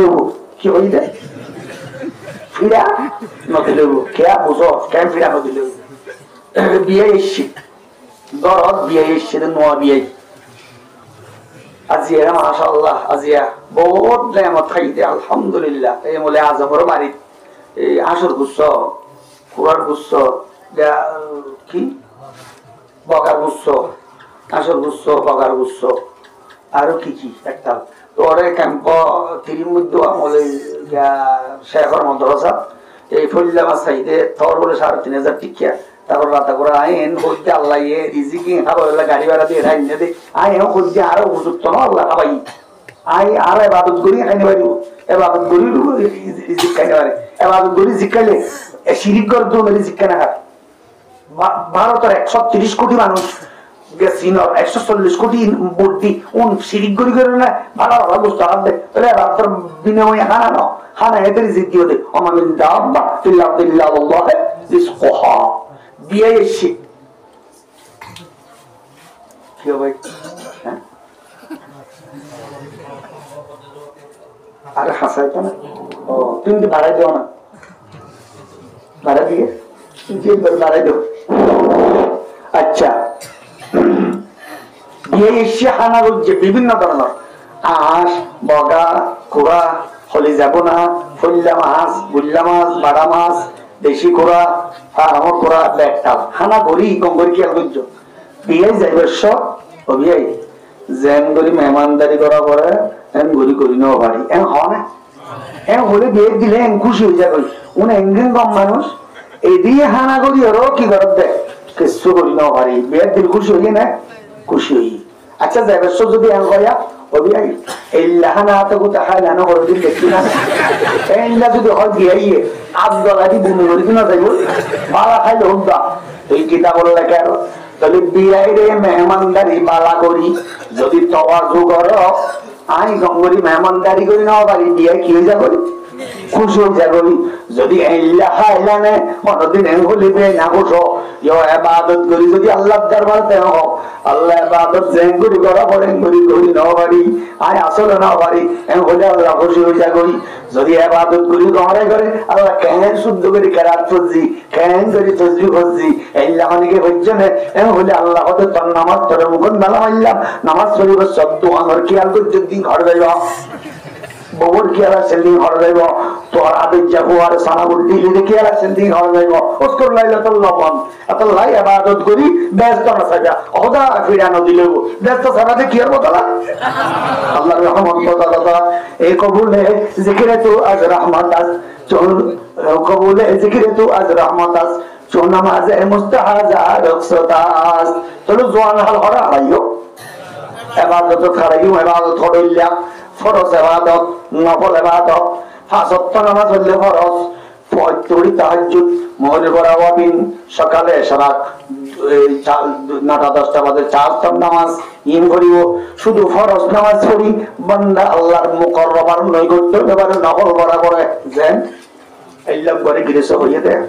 Speaker 1: কি হইলে ফিরা নদী লেবু খেয়া বুঝো কেন ফিরা নদী লেবু বিয়ে এসছি দরদ বিয়ে এসছে নোয়া বিয়ে আজিয়া মাশাআল্লাহ আজিয়া বহুত নেয়ামত খাইতে আলহামদুলিল্লাহ এই বলে আজমর বাড়ি এই আসর গুচ্ছ কুরার গুচ্ছ কি বকার গুচ্ছ আসর গুচ্ছ বকার গুচ্ছ আরো কি কি একটা তোরে ক্যাম্প তিরির মধ্যে আমলে শেখর মন্ত্রসা এই ফল্লা মাছ চাইতে তোর বলে ৩,৫০০ টিকিয়া তারপর রাতা করে আইন হইতে আল্লাহ রিজিকি খাবো গাড়ি ভাড়া দিয়ে রাইন দে আই এও হইতে আরো উপযুক্ত না আল্লাহ খাবাই আই আর ইবাদত করি খাইতে পারি ইবাদত করি রিজিক খাইতে পারে ইবাদত করি জিকালে শিরিক কর তো রিজিক কেনা খায় ভারতের ১৩০ কোটি মানুষ ১৪০ কোটি বুদ্ধি শিরিক করি করে না ভালো ভালো বুঝতে হবে তাহলে রাত্র বিনিময়ে হানা হানা এদের জিজ্ঞি হলে অমামিন দাব্বা ইল্লাল্লাহ রিজকুহা বিয়ে এসে কি হবে আরে হাসাইতো না ও তুমি কি ভাড়াই দেও না ভাড়া দিয়ে ভাড়াই দেও আচ্ছা বিয়ে এসে হানা রুজে বিভিন্ন ধরনের আঁশ বগা কোড়া হলি যাব না ফল্লা মাছ বুল্লা মাছ বাড়া মাছ দেশি কোড়া ফার্মর কোড়া ব্যাগটাল হানা করি গঙ্গরি খেয়াল করছ বিয়ে যাইবে সব ও বিয়ে যেন করি মেহমানদারি করা পরে এন গড়ি করি নেওয়া পারি এন হয় না এন হলে বিয়ে দিলে এন খুশি হয়ে যাবে উনি একদিন কম মানুষ এই দিয়ে হানা করি আরো কি করত দেয় কিছু করি নেওয়া পারি বিয়ের দিল খুশি হই না খুশি হই আচ্ছা যাইবে যদি এন করিয়া অভিয়াই এই লাহানা হাতে কোথা খাই লানো করে দিন দেখি না এইলা যদি হয় বিয়াইয়ে আজ গলাটি বুমি করে কিনা যাইব বালা খাইলে হুদ্দা এই কিতাব লেখে আর তাহলে বিয়াই রে মেহমানদারি বালা করি যদি তওয়াজু করো আই গঙ্গরি মেহমানদারি করি না পারি বিয়াই কি হয়ে যাবে খুশি হয়ে যাবে যদি এইলা খাইলা নে কোনদিন এন হলিবে না খুশো ইবাদত করি যদি আল্লাহর দরবারে দেও হোক আল্লাহ ইবাদত যেন করি করা পড়েন করি করি না পারি আই আসলে না পারি এন হলে আল্লাহ খুশি হয়ে যাবে যদি ইবাদত করি ঘরে করে আল্লাহ কেন শুদ্ধ করি কেরাত করছি কেন করি তসবিহ করছি এইলা মানিকে হচ্ছে না এন হলে আল্লাহ হতে তোর নামাজ তোর মুখ মেলা মারলাম নামাজ পড়িব শব্দ আমার খেয়াল করছে দিন ঘর যাইবা বউর কি আলা সেন্ডিং হরে যাইব তোর আবেগ যাবো আর সানাবুল দিলি কি আলা সেন্ডিং হরে যাইব ওস্কর লাইলাতুল লবন এত লাই ইবাদত করি ব্যস্ত না থাকা খোদা ফিরানো দিলে ব্যস্ত ছাড়াতে কি আর বদলা আল্লাহর রহমত বদলা এই কবুলে জিকিরে তো আজ রহমত আজ চল কবুলে জিকিরে তো আজ রহমত আজ চল নামাজে মুস্তাহাজা রুখসাতাস চলো জোয়ান হাল হরা আইও ইবাদত করাইও ইবাদত করিলা ফরজ ইবাদত নফল ইবাদত পাঁচ ওয়াক্ত নামাজ পড়লে ফরজ পড়ি তাহাজ্জুদ মোহরের বরাবর সকালে সারা 9টা-10টা বাজে 4 নামাজ ইন করিব শুধু ফরজ নামাজ পড়ি বান্দা আল্লাহর মুকররমার নৈকট্য এবারে নফল বরাবর যেন আল্লাহ করে গিরেছে হইয়ে দেয়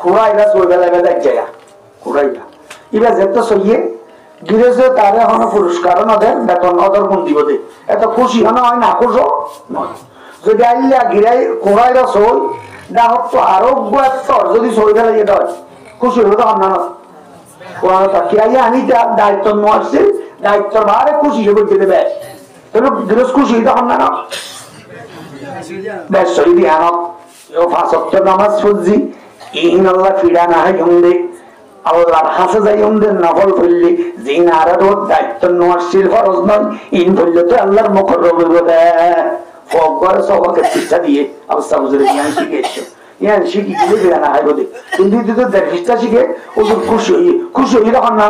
Speaker 1: কুরাইরা সইবেলা দেখ যায় কুরাইরা এবার যেত সইয়ে গিরেছে তারে এখন পুরস্কার নদের বেতন নদর কোন দিব দে এত খুশি হন হয় না খুশো নয় যদি আইলা গিরাই কুরাইরা সই ডাহক তো আরোগ্য স্তর যদি সই ফেলে যেতে হয় খুশি হলো তো আমরা আমি দায়িত্ব আসছে দায়িত্ব ভারে খুশি হয়ে যেতে বেশ তাহলে গৃহস্থ খুশি তখন না বেশ সই দিয়ে পাঁচ ওয়াক্ত নামাজ পড়ছি ইন আল্লাহ ফিরা না হয় জমদে আল্লাহর হাসে যাই ওদের নফল ফেললি জিন আর দায়িত্ব নোয়াশির ফরজ নয় ইন বললে তো আল্লাহর মুকররম ফকবার সবাকে শিক্ষা দিয়ে অবস্থা বুঝলে জ্ঞান শিখেছো জ্ঞান শিখি গিয়ে ফিরা না হয় বলে কিন্তু যদি দেড় শিখে ওদের খুশি হয়ে তখন না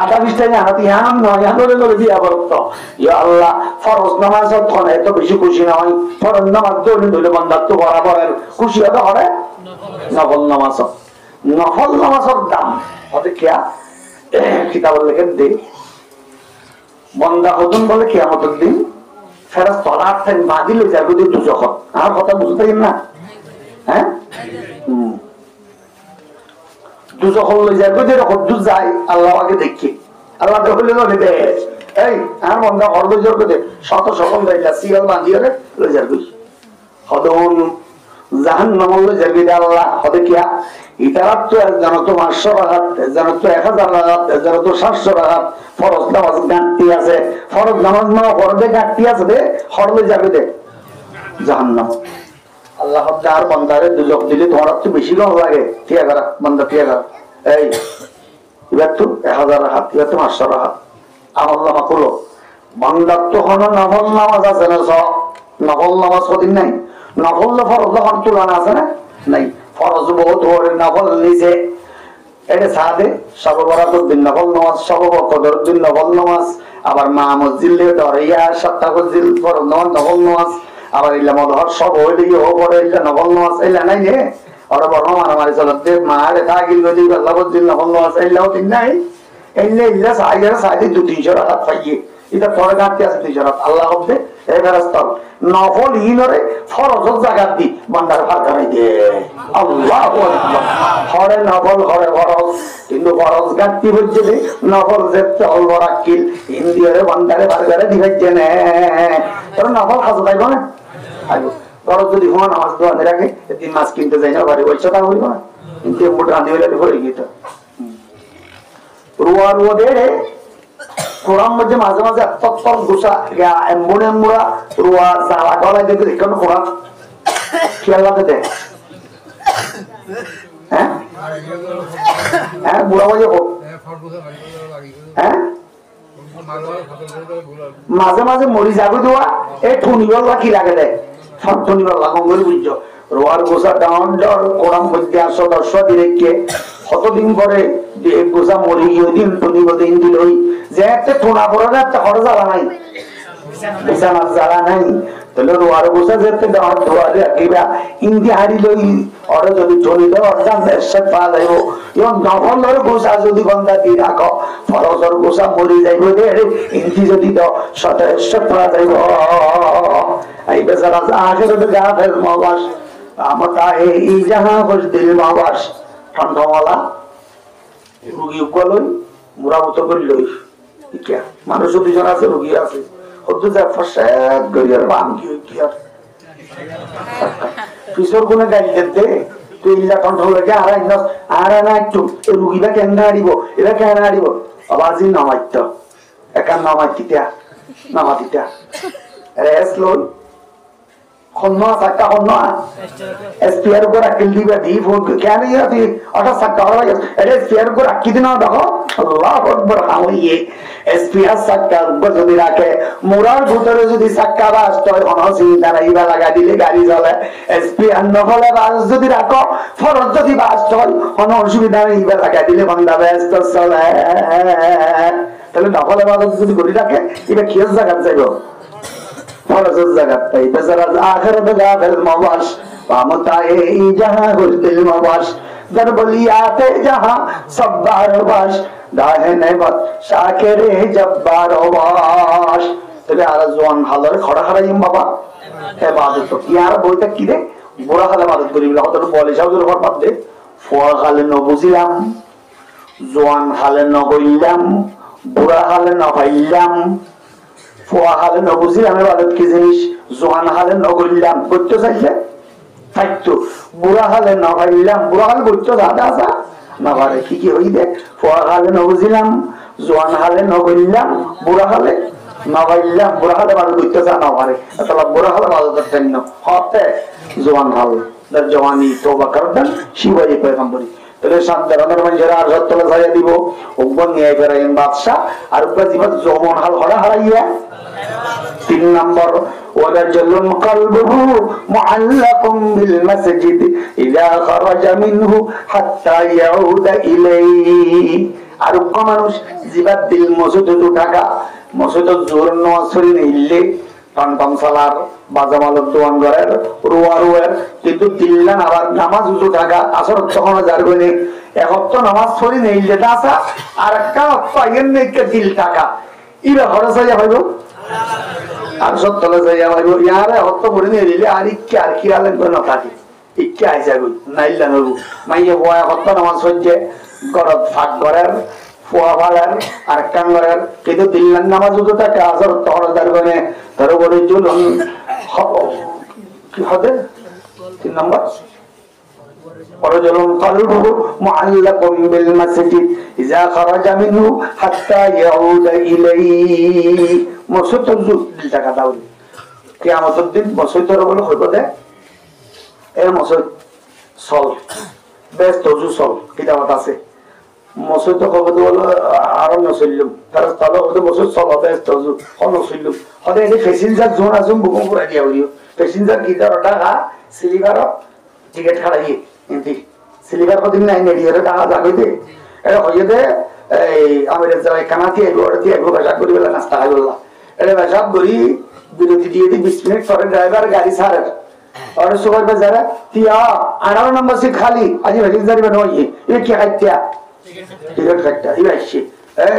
Speaker 1: আধা বিশটা জানাতে ইয়ান নয় ধরে ধরে দিয়া বলত ইয়া আল্লাহ ফরজ নামাজ তখন এত বেশি খুশি নয় ফরজ নামাজ দৌড়ে ধরে বন্ধাত্ম বরাবরের খুশি হতে হবে নফল নামাজ নফল নামাজের দাম হতে কিয়া কিতাব লেখেন দে বন্দা হতুন বলে কিয়ামতের দিন ফেরাস তলার থেকে বাঁধিলে যাবে দু যখন আমার কথা বুঝতে পারেন না হ্যাঁ দু যখন লই যাবে হদ্দুর যায় আল্লাহ আগে দেখি আল্লাহ হলে নেবে এই আমার বন্দা হর লই যাবে শত সকল দেয়লা সিয়াল বাঁধিয়ে লই যাবে হদন জাহান্নাম লই যাবে আল্লাহ হতে কিয়া ইতারাত তো জানো তো 500 রাকাত জানো তো 1000 রাকাত জানো তো 700 রাকাত ফরজ নামাজ গাঁটতি আছে ফরজ নামাজ না ফরজে গাঁটতি আছে দে হরলে যাবে দে জাহান্নাম আল্লাহ তার বান্দারে দুজক দিলে তোমার তো বেশি কম লাগে টিয়া করা বান্দা টিয়া করা এই এবার তো 1000 রাকাত এবার তো 500 রাকাত আল্লাহ করলো বান্দার তো হলো নফল নামাজ আছে না সব নফল নামাজ কদিন নাই নফল ফরজ হন তুলনা আছে না নাই ফরজ বহুত নফল নিচে এটা সাদে সব বরাবর দিন নফল নামাজ সব কদর দিন নফল নামাজ আবার মা মসজিদে ডরিয়া সপ্তাহ মসজিদ ফরজ নামাজ নফল নামাজ আবার ইল্লা মদহর সব হইলে ও পরে ইল্লা নফল নামাজ ইল্লা নাই নে ওরা বড় মারামারি চলতে মা রে থাকিল গদি আল্লাহ মসজিদ নফল নামাজ ইল্লাও দিন নাই ইল্লা সাইডে 2-300 রাকাত পাইয়ে এটা পরে গাঁটতে আছে 300 রাকাত আল্লাহ হবে এই ফেরেশতা নফল হিনরে ফরজের জায়গা দি বান্দার ভাগ করে দে আল্লাহু আকবার হরে নফল হরে ফরজ কিন্তু ফরজ গাঁটতি হচ্ছে যে নফল যেতে হল রাখিল ইন্দিয়ারে বান্দারে ভাগ করে দিবে জেনে তোর নফল কাজ পাইব না আইবো ফরজ যদি হুয়া নামাজ দোয়া রাখে দিন মাস কিনতে যাই না বাড়ি ওইটা তা হইব না কিন্তু মোটা আনি হইলে হয়ে গিয়ে রুয়া দে কোরআন মধ্যে মাঝে মাঝে তত্তর গোসা এমবুড়ে মুড়া রুয়া জ্বালা গলায় দেখে কেন কোরআন খেয়াল লাগে দে হ্যাঁ হ্যাঁ বুড়া বাজে হোক হ্যাঁ মাঝে মাঝে মরি যাবে দেওয়া এই ঠুনিবল্লা কি লাগে দে সব ঠুনিবল্লা গঙ্গল বুঝছো রোয়ার গোসা ডাউন ডর কোরআন মধ্যে 110 দিনে কতদিন পরে এক গোসা মরি গিয়ে দিন ঠুনিব দিন দিল যে একটা ঠোনা পড়ে না একটা খরচ জ্বালা নাই বিছানার জ্বালা নাই তাহলে রোয়ার গোসা যেতে দেওয়ার ধোয়ারে কিবা ইন্দি হারি লই ওরা যদি ঠনি দেয় অর্থাৎ ব্যবসায় পাওয়া যাইব এবং নফলের গোসা যদি বন্ধা দিয়ে রাখো ফরজের গোসা মরি যাইব ইন্দি যদি দাও সতেশ্বর পাওয়া যাইব এই বেচারা আখেরাতে গা ফের মাবাস আমতা এই যাহা বস দিল মাবাস ঠন্ডমালা রুগী উপলই মুরামত করে লই কিয়া মানুষ 2জন আছে রুগী আছে হতে যা ফসাদ গরিয়ার বাম কি আর কিশোর কোনে গাড়ি দে তুই ইল্লা কন্ট্রোল লাগে আর না একটু রুগীটা কেন হারিব এরা কেন হারিব আবাজি নামাইত একা নামাইতিটা নামাতিটা রেস লই খন্না সাক্কা খন্না এসপিআর উপর আকিল দিবা দি ফোন কেন ইয়াতি ওটা সাক্কা হলো এটা এসপিআর উপর আকি দিনা দেখো আল্লাহু আকবার হাওয়ে এসপিআর সাক্কা উপর যদি রাখে মোরার ভিতরে যদি সাক্কা বাস তো অনসি দাঁড়াইবা লাগা দিলে গাড়ি চলে এসপিআর নহলে বাস যদি রাখো ফরজ যদি বাস চল কোন অসুবিধা নেই ইবা লাগা দিলে বান্দা ব্যস্ত চলে তাহলে নহলে বাস যদি গড়ি রাখে এটা কি জায়গা যাইবো ফরজের জায়গাটাই বেচারা আখিরাতে গাফেল মাওয়াশ পামতায়ে জাহাঁ গুলদিল মাওয়াশ দরবলিয়াতে জাহাঁ সব্বার বাস দাহেনে বত শাকিরে জব্বার বাস তবে আর জওয়ান হালার খড়া হারাইম বাবা ইবাদত ইয়ার বইটা কি রে বুড়া হালে ইবাদত করি বলে হয়তো বলে সাউজুর উপর বাদ দে ফোয়া হালে ন বুঝিলাম জওয়ান হালে ন কইলাম বুড়া হালে ন হইলাম ফোয়া হালে ন বুঝিলাম ইবাদত কি জিনিস জওয়ান হালে ন কইলাম করতে চাইছে থাকতো বুড়া হালে ন হইলাম বুড়া হালে করতে দাদা আসা না পারে কি কি হই দে ফোয়া হালে ন বুঝিলাম জওয়ান হালে ন কইলাম বুড়া হালে ন হইলাম বুড়া হালে ইবাদত করতে চা না পারে তাহলে বুড়া হালে ইবাদত করতে হতে জওয়ান হাল দর জওয়ানি তওবা করবেন শিবাই পয়গম্বরী তাহলে সাধারণের মানুষেরা আর সত্তলে ছায়া দিব উগ্বন নিয়ে ফেরাইন বাদশা আর জীবন যৌবন হাল হরা হারাইয়া 3 নম্বর ওয়াজালুন কলবুহু মুআল্লাকুম বিল মাসজিদ ইযা খারাজা মিনহু হাত্তা ইয়াউদা ইলাইহি আর মানুষ জীবন দিল মসজিদে ঢাকা মসজিদে জোর নসরি নিলে টনটন সালার বাজামালত দোয়ান ঘরের রুয়ার কিন্তু দিল্লান আবার নামাজ উজু ঢাকা আসর তখন যারগনে এক হপ্তাহ নামাজ পড়ি নেই যেটা আসা আর একটা পাইয়ের নেইকে দিল টাকা ইরা ঘরে যাইয়া ভাইব আর সত্তলে যাইয়া ভাইব ইয়ারে হপ্তাহ পড়ি নেই দিলে আর ইচ্ছে আর কি আলেন করে নথাকে ইচ্ছে আইসা গই নাইলা নবু মাইয়ে বয়া হপ্তাহ নামাজ সহ্যে গরত ফাঁক ঘরের ফোয়া ভালের আর কাঙ্গরের কিন্তু দিল্লান নামাজ উজু টাকা আসর তখন যারগনে তার উপরে জুলুন কি হবে 3 নম্বর ورجل قلبه معلق بالمسجد إذا خرج منه حتى يعود إليه মসজিদ দিল টাকা দাও কিয়ামতের দিন মসজিদের বলে হইব দে এই মসজিদ চল বেশ তজু চল কিতাবত আছে মসজিদ কবে বলে আরো নচলিম তার তলে হতে মসজিদ চল বেশ তজু নচলিম হতে এনে প্যাসেঞ্জার জোন আসুন বুকুম করে দিয়া হইও প্যাসেঞ্জার গিটার টাকা সিলিভার টিকেট খাড়াই এমপি সিলিভার কদিন নাই নেডিয়ারে টাকা জাগইতে এটা হইয়ে দে এই আমাদের যাই কানাতি আইবো ওরতি আইবো ভাষা করি বলে নাস্তা খাই বললা এটা ভাষা করি বিরতি দিয়ে 20 মিনিট পরে ড্রাইভার গাড়ি ছাড়ে और सुबह पे जरा तिया 18 नंबर से खाली आज वेटिंग बनवाइए ये क्या हत्या टिकट कट्टा ये अच्छी ए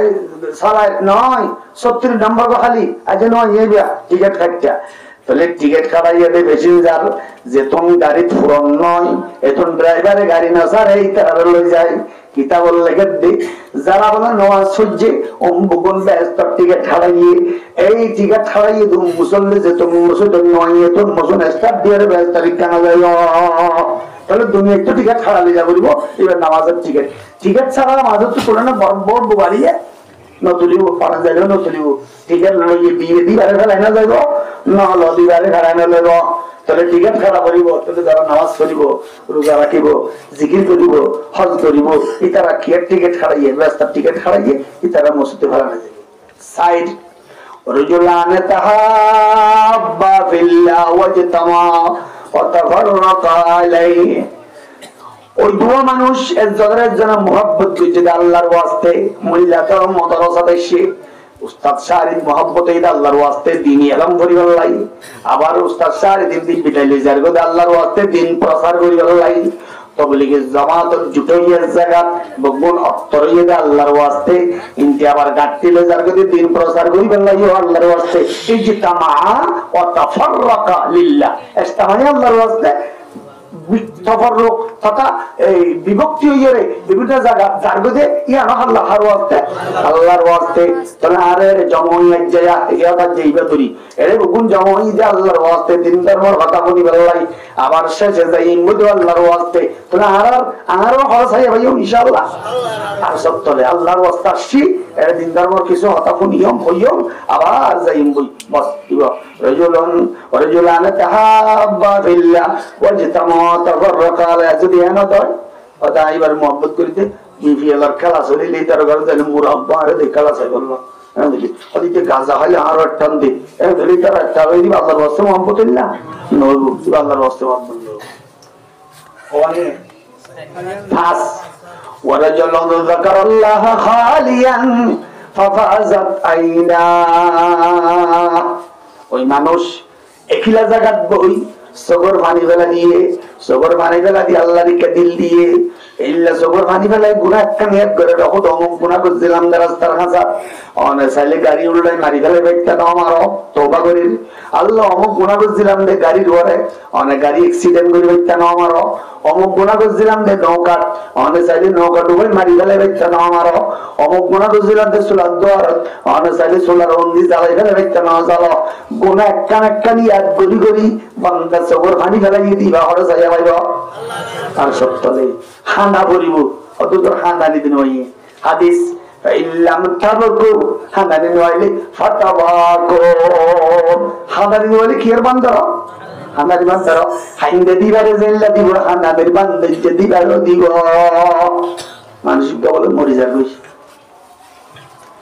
Speaker 1: साला 9 70 नंबर को खाली आज नो ये भी टिकट कट्टा তাহলে টিকেট কাটাইয়া দে প্যাসেঞ্জার যেতন গাড়ি ফুরন নয় এতন ড্রাইভারে গাড়ি না স্যার এই তারা লই যায় কিতাব লেখে দে যারা বলে নওয়াজ সহ্যে অম্বুকন ব্যস্ত টিকেট কাটাইয়ে এই টিকেট কাটাইয়ে দু মুসল্লি যেতন মুসল্লি নয় এতন মুসল স্টার্ট দিয়ে ব্যস্ত কানা যায় তাহলে দুনিয়া একটু টিকেট কাটালে যা বলবো এবার নামাজের টিকেট ছাড়া নামাজের তো কোনো না বড় বাড়িয়ে নতুলিব পারা যাইব নতুলিব টিকেট লইয়ে বিয়ে দিবারে ফেলাই না যাইব নহলে দিবারে খাড়াই না লইব তাহলে টিকেট খাড়া করিব তাহলে যারা নামাজ পড়িব রোজা রাখিব জিকির করিব হজ করিব ইতারা টিকেট খাড়াইয়ে ব্যস্ত টিকেট খাড়াইয়ে ইতারা মসজিদে ফেলা না যাইব সাইড রজুলানে তাহাব্বা ফিল্লাহ ওয়াজতামা ওয়া তাফাররাকা আলাইহি ওই দুয়া মানুষ একজনের একজনের মহব্বত করছে আল্লাহর ওয়াস্তে মহিলাদের মদরসা দেশে উস্তাদ শাহরিদ মহব্বত এই আল্লাহর ওয়াস্তে দ্বীনি ইলম করিবার লাগি আবার উস্তাদ শাহরিদ দিন বিটাইলে যার গদে আল্লাহর ওয়াস্তে দ্বীন প্রচার করিবার লাগি তবলিগের জামাত জুটাইয়ার জায়গা বগুন অত্তরইয়ে দে আল্লাহর ওয়াস্তে ইনতে আবার গাটতিলে যার গদে দ্বীন প্রচার করিবার লাগি আল্লাহর ওয়াস্তে ইজতামা ওয়া তাফাররাকা লিল্লাহ ইজতামা আল্লাহর ওয়াস্তে তফাররুক তথা এই বিভক্তি হইয়ে বিভিন্ন জায়গা যার গদে ইয়া আল্লাহর ওয়াস্তে আল্লাহর ওয়াস্তে তাহলে আরে জমই এক জায়গা ইয়াটা যাইবা তুই এরে গুণ জমই দে আল্লাহর ওয়াস্তে দিন ধর্মের কথা বলি বলাই আবার শেষে যাই ইমুদ আল্লাহর ওয়াস্তে তাহলে আরো খরচ হয় ভাই ইনশাআল্লাহ আর সব তলে আল্লাহর ওয়াস্তে আসি এর দিন ধর্মর কিছু হতাফু নিয়ম হইয়ম আবার যাইম বই বস দিব রজুলান তাহাব্বা ফিল্লাহ ওয়াজতামা তাফাররাকা আলা যদি এনা দয় ওটা এবার মোহাম্মত করিতে বিপিএলর খেলা চলিলে তার ঘরে যাইলে মুরাব্বা আরে দেখ খেলা চাই বললো ওদিকে গাঁজা হইলে আরো একটা দিন ধরি তার একটা হয়ে দিবে আল্লাহর বস্তে মোহাম্মত ইল্লাহ নইব আল্লাহর বস্তে মোহাম্মত পাঁচ ورجل ذكر الله خاليا ففازت عيناه ওই মানুষ একলা জায়গাত বই সগর পানি ফেলা দিয়ে আল্লাহর দিল দিয়ে ইল্লা সগর পানি ফেলায় গুনাহ কাম এক করে রাখো দমক গুনাহ করছিলাম রাস্তার হাসা অনে সাইলে গাড়ি উল্টাই মারি ফেলে বাইটা না আমারও তওবা করি আল্লাহ অমুক গুনাহ করছিলাম দে গাড়ির ওরে অনে গাড়ি অ্যাক্সিডেন্ট করে বাইটা না আমারও অমুক গুনাহ করছিলাম দে নৌকা অনে সাইলে নৌকা ডুবাই মারি ফেলে বাইটা না আমারও অমুক গুনাহ করছিলাম দে সুলার দোয়ার অনে সাইলে সুলার বন্দি জ্বালাই ফেলে বাইটা না জালো গুনাহ একখান ইয়াদ গরি বান্দা সগর পানি ফেলাই দিবা হরে যাইয়া পাইব আর সত্যলে হানা পরিব অথচ হানা দিতে নয় হাদিস ইল্লাম তাবকু হানা দিতে নইলে ফাতাবাকু হানা দিতে নইলে কি এর বান্দর হানা দিতে বান্দর হাইন্দে দিবারে জেল্লা দিব হানা দের বান্দে যে দিবারো দিব মানসিক বলে মরে যাবে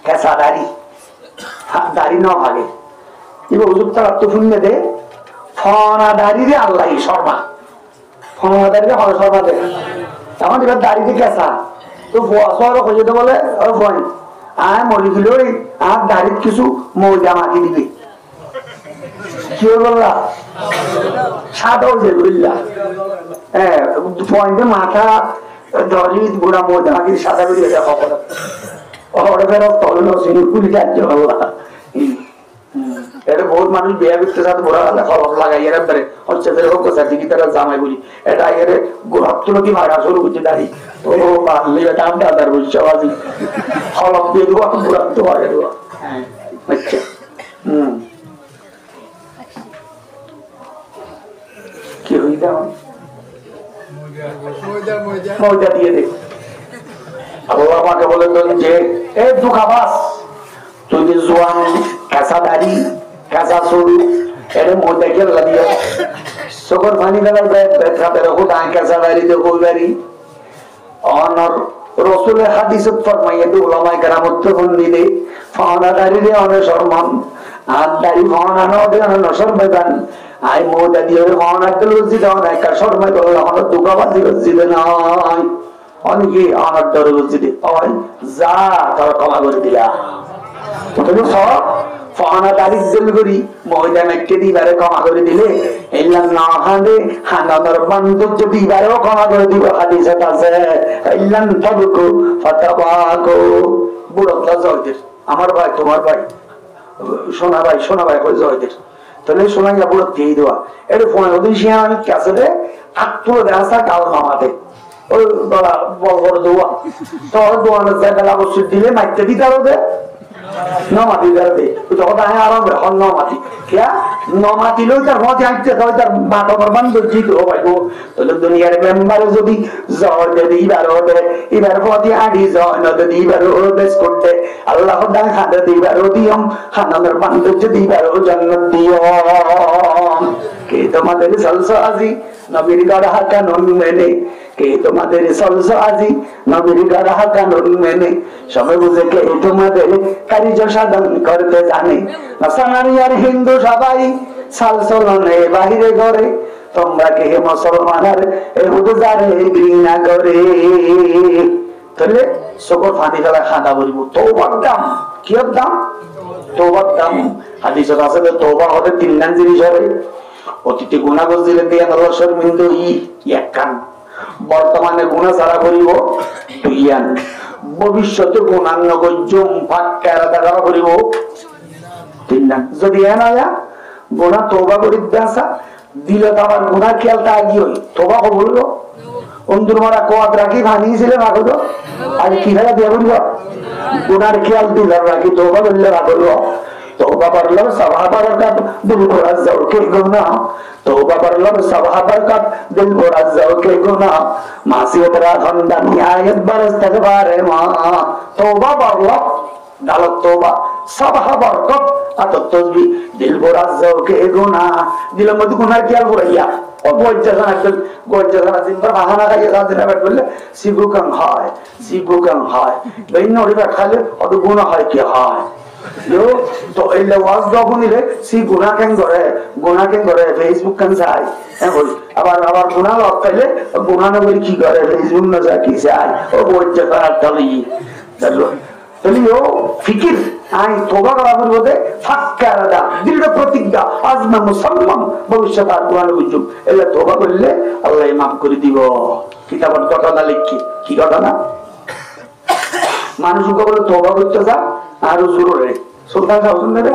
Speaker 1: কেসা দাড়ি না ভাগে এবার হুজুর তার আত্মপুণ্যে দে ফনা দাড়িরে আল্লাহ শর্মা ফনা দাড়িরে হর শর্মা দে তখন এবার দাড়িতে কেসা তো ফোয়াশো খুঁজে বলে ফোন আয় মরি দিল আর দাড়ির কিছু ময়দা মাটি দিবি কি বললা সাদাও যে বুঝলা হ্যাঁ পয়েন্টে মাথা ধরি বুড়া ময়দা মাটি সাদা বেরিয়ে যায় খবর ওরা ফেরত তখন কুড়ি কার্য বললা এটা বহুত মানুষ বিয়া করতে সাথে ঘোরা হলে খবর লাগাই এর ব্যাপারে হচ্ছে তারা জামাই বলি এটা এর গোড়াত্মতি মারা শুরু করছে দাঁড়ি ও বাড়লে এটা আমরা আদার বুঝছে বাজি খলক দিয়ে দেবো গোড়াত্ম মারা দেবো আচ্ছা কি হইতে ময়দা দিয়ে দে আল্লাহ আমাকে বলে যে এ দুঃখাবাস তুই যে জোয়ান কাঁচা দাড়ি কাঁচা চুল এর মধ্যে খেলা দিয়ে চোখের পানি ফেলার বেড়াতে রাখো ডান কাঁচা দাড়ি দেখো বাড়ি অনর রসুলের হাদিসত ফরমাইয়া দে ওলামায়ে কেরামত তখন দিলে ফানা দাড়িরে অনে সম্মান আর দাড়ি ফানা না দে অনে নসরবেদান আই মোদা দিয়ে ফানা তে লজ্জিত অনেক শর্মা করল অনেক দুঃখাবাসী লজ্জিত নয় অনেকে অনার ডরে লজ্জিত হয় যা তারা ক্ষমা করে দিলা ফানা দাড়ি জেল করি মহিলা মেটকে দিবারে ক্ষমা করে দিলে এলাম না হাঁদে হানানোর বান্ধব যদি দিবারেও ক্ষমা করে দিব হাদিসে আছে এলাম তাবকু ফাতাবাকু বুড়া জয়দের আমার ভাই তোমার ভাই সোনা ভাই কই জয়দের তাহলে সোনা যা বুড়ো দিয়ে দেওয়া এটা ফোন ওদিন সে আমি ক্যাসেটে আত্মীয় দেখা কাল মামাতে ওই গলা বল করে দেওয়া তোর দোয়ানের জায়গা অবশ্যই দিলে মাইতে দিতে হবে নমাতি দে তখন আরাম হন নমাতি কিয়া নমাতি লই তার মতে আইতে হয় তার মাথা বান্ধ জিত ও ভাই তাহলে দুনিয়ার মেম্বারে যদি জয় দে দিবার ওদে এবার পতি আডি জয় ন দে দিবার ওদে করতে আল্লাহ দান খাদে দিবার ওদিয়ম হানামের বান্ধ যে দিবার ও জান্নাত দিও কে তোমাদের সলসা আজি নবীর গড়া কানুন মেনে কে তোমাদের সলসা আজি নবীর গড়া কানুন মেনে সবাই বুঝে কে তোমাদের কার্য সাধন করতে জানে নাসানারি আর হিন্দু সবাই সালসলনে বাহিরে ঘরে তোমরা কে মুসলমানের এহুদারে ঘৃণা করে তাহলে সকল ফানি ফেলা খানা বলিব তওবার দাম কি দাম তওবার দাম হাদিসে আছে যে তওবা হতে তিন নাম জিনিস হবে অতীতে গুনাহ করলে দিয়ে আল্লাহ শর্মিন্দা এক কান বর্তমানে গুনাহ ছাড়া করিব দুইয়ান ভবিষ্যতে গুনাহ নগজম ফাক্কা রাদা করিব তিন নাম যদি এনায়া গুনাহ তওবা করি দাসা দিলে তো আমার গুনাহ খেয়ালটা আগি হই তওবা কবুল অন্দুর মারা কোয়াদ রাখি ভানিয়েছিলেন আগত আর কিভাবে দিয়ে বলব গুনার খেয়াল দিলে রাখি তওবা করলে রাখলো तौबा पर लो सभा बरकत दिल भरा जाओ के गुनाह तौबा पर लो सभा बरकत दिल भरा जाओ के गुनाह मासियत रा खंदा नियायत बरस तकबारे मा तौबा पर लो ডালত তওবা সাবাহা বরকত আতত তসবিহ দিল বরাজ জওকে গুনাহ দিলের মধ্যে গুনাহ খেয়াল করাইয়া ও গজ্জাখানা একদম গজ্জাখানা দিনবার বাহানা খাইয়া যাদিনা বেট বললে সিগুকাং হয় বেইন ওরি বেট খাইলে অত গুনাহ হয় কি হয় yo to elle was dogunile si guna ken gore facebook kan sai bol abar guna lot paile guna na boli ki gore facebook na ja ki sai o bojja kar tali dallo taliyo fikir ai toba kara bode fakkarada dilda protigga azma musammam bhobishshat ar guna bujum elle toba korle allah maaf kore dibo kitabar ঘটনা লিখি কি ঘটনা মানুষ বলে তওবা করতে যা আরো জরুরি সুলতান সাহেব শুনবে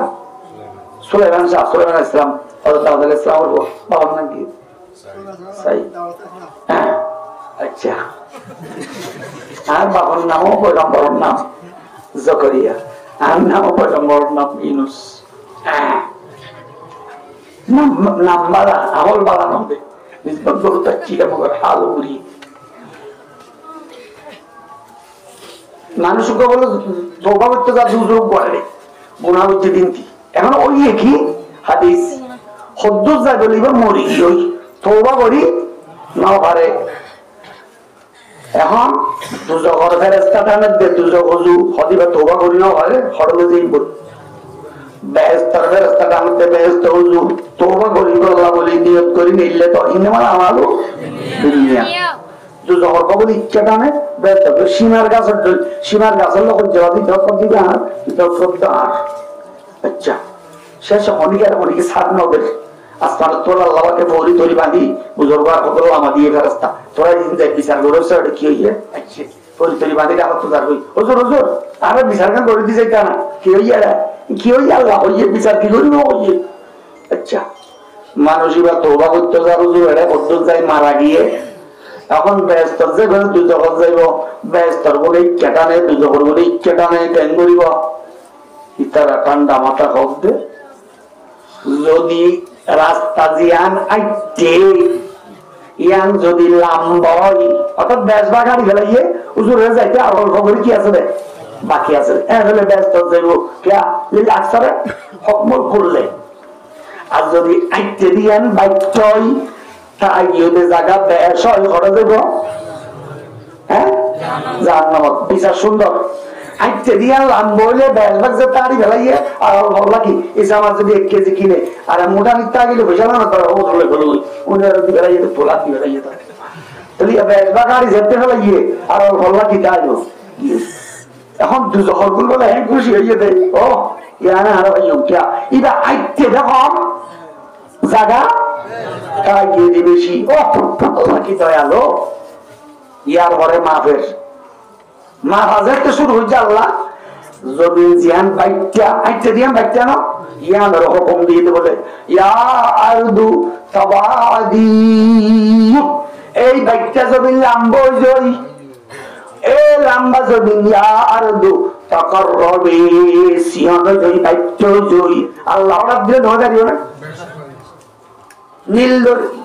Speaker 1: সুলাইমান ইসলাম হযরত দাউদ আলাইহিস সালামের বাবার নাম কি সাই আচ্ছা আর বাবার নামও পয়গম্বরের নাম জাকারিয়া আর নামও পয়গম্বরের নাম ইউনুস নাম বালা আমল বালা নামে নিসবত করতে চিরা মগর হাল উরি মানুষকে বলে তওবা করতে যা সুযোগ করে গুনাহ হচ্ছে দিনটি এখন ওই একই হাদিস হদ্দুর যায় বলিবার মরি ওই তওবা করি না পারে এখন দুজগর ফেরেশতাটা মধ্যে দুজগ ওযু হদিবা তওবা করি না পারে হড়লে যাই বল বেহেশতের ফেরেশতাটা মধ্যে বেহেশত ওযু তওবা করি আল্লাহ বলি নিয়ত করি নিলে তো ইনমা আমালু দুনিয়া দুজগর কবল ইচ্ছাটা নে বেহেশত সীমার গাছের লোক জবাদি তখন দিবে আর তখন আচ্ছা শেষ অনেকে সার নবের আসমান তোরা আল্লাহকে ভরি ধরি বাঁধি বুজুর্গার কত আমা দিয়ে ফেরেশতা তোরা দিন যাই বিচার করেছে ওটা কি হইয়ে আচ্ছা ভরি ধরি বাঁধি আমার তো যার হই হুজুর আরে বিচার কান করে দিছে তা না কি হইয়া আল্লাহ হইয়ে বিচার কি করিব হইয়ে আচ্ছা মানুষই বা তওবা করতে যার হুজুর এটা করতে যাই মারা গিয়ে এখন বেহেশতর যে ঘরে দুই জগৎ যাইব বেহেশতর বলে কেটানে দুই জগৎ বলে কেটানে কেন করিব ইতারা ঠান্ডা মাথা হোক দে যদি রাস্তা জিয়ান আইতে ইয়ান যদি লাম্বই অর্থাৎ বেশবা গাড়ি ফেলাইয়ে উজুরে যাইতে আর অল্প করে কি আছে বাকি আছে হলে বেহেশতর যাইব কিয়া লিল আকসারে হকমত করলে আর যদি আইতে দিয়ান বাইকই তাই ইউতে জায়গা বেশ হয় ঘরে যাব হ্যাঁ জান্নাত বিচার সুন্দর আইতে দিয়া লাম্বইলে বেশবাক যে তাড়ি ফেলাইয়ে আর বললা কি ইসা মাছ যদি 1 কেজি কিনে আর মোটা নিতে গেলে পয়সা না করে ও ধরে ফেলো উনার দি ফেলাইয়ে তো পোলা দি ফেলাইয়ে তাহলে বেশবাক গাড়ি যেতে ফেলাইয়ে আর বললা কি তাইলো এখন দুজহর গুলো বলে হ্যাঁ খুশি হইয়ে দেয় ও ইয়ানা আর ভাইও কিয়া ইবা আইতে দেখো জায়গা তাই দিয়ে বেশি ও আল্লাহ কি দয়ালো ইয়ার পরে মাফের মা হাজারটা শুরু হচ্ছে আল্লাহ জমিন জিয়ান বাইটা আইতে দিয়ান বাইটা না ইয়ান হুকুম দিয়ে বলে ইয়া আরদু তাবাদি এই বাইটা জমিন লাম্বা জই এ লাম্বা জমিন ইয়া আরদু তাকাররবি সিয়ান জই বাইটা জই আল্লাহ রাব দিলে নজারিও না নীল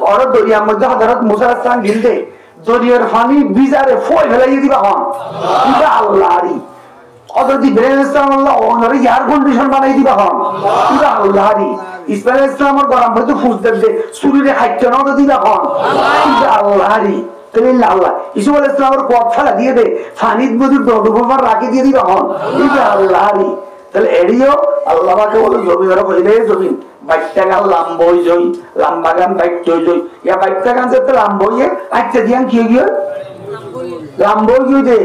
Speaker 1: বড় দরিয়ার মধ্যে হযরত মুসা আলাইহিস সালাম গিলদে দরিয়ার পানি বিজারে ফয় ফেলাই দিবা হন এটা আল্লাহরই হযরত ইব্রাহিম আলাইহিস সালাম আল্লাহ ওনারে এয়ার কন্ডিশন বানাই দিবা হন এটা আল্লাহরই ইসমাঈল আলাইহিস সালামের গরম হইতো ফুস দেবে শরীরে হাইতে না দিবা হন এটা আল্লাহরই তাহলে আল্লাহ ইসমাঈল আলাইহিস সালামের পথ ফেলা দিয়ে দে পানির মধ্যে ডুববার রাখি দিয়ে দিবা হন এটা আল্লাহরই তাহলে এরিও আল্লাহ পাকে বলে জমি ধরে কইলে জমি বাইকটা গান লাম্বই জই লাম্বা গান বাইক জই জই ইয়া বাইকটা গান যেতে লাম্বইয়ে আইতে দিয়ান কি গিয়ে লাম্বই গিয়ে দে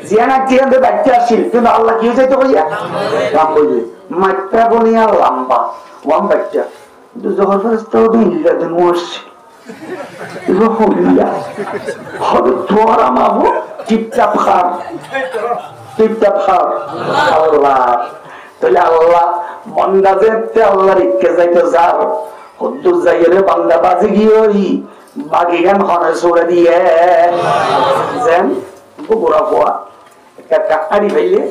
Speaker 1: জিয়ান আইতে দে বাইকটা আসিল কিন্তু আল্লাহ কি যাইতে কইয়া লাম্বই জই মাইটা বনিয়া লাম্বা ওয়ান বাইকটা দুজোর ফেরেশতা দিলা দেন ওয়াসি ইলো হইয়া হবে তোরা মাবু টিপটাপ খার আল্লাহ তাহলে আল্লাহ বান্দা যেতে আল্লাহর ইচ্ছে যাইতে যার কদ্দুর যাইরে বান্দা বাজি গিয়েই বাগি গান হনে ছড়ে দিয়ে যেন বুড়া পোয়া একটা আড়ি ফেলে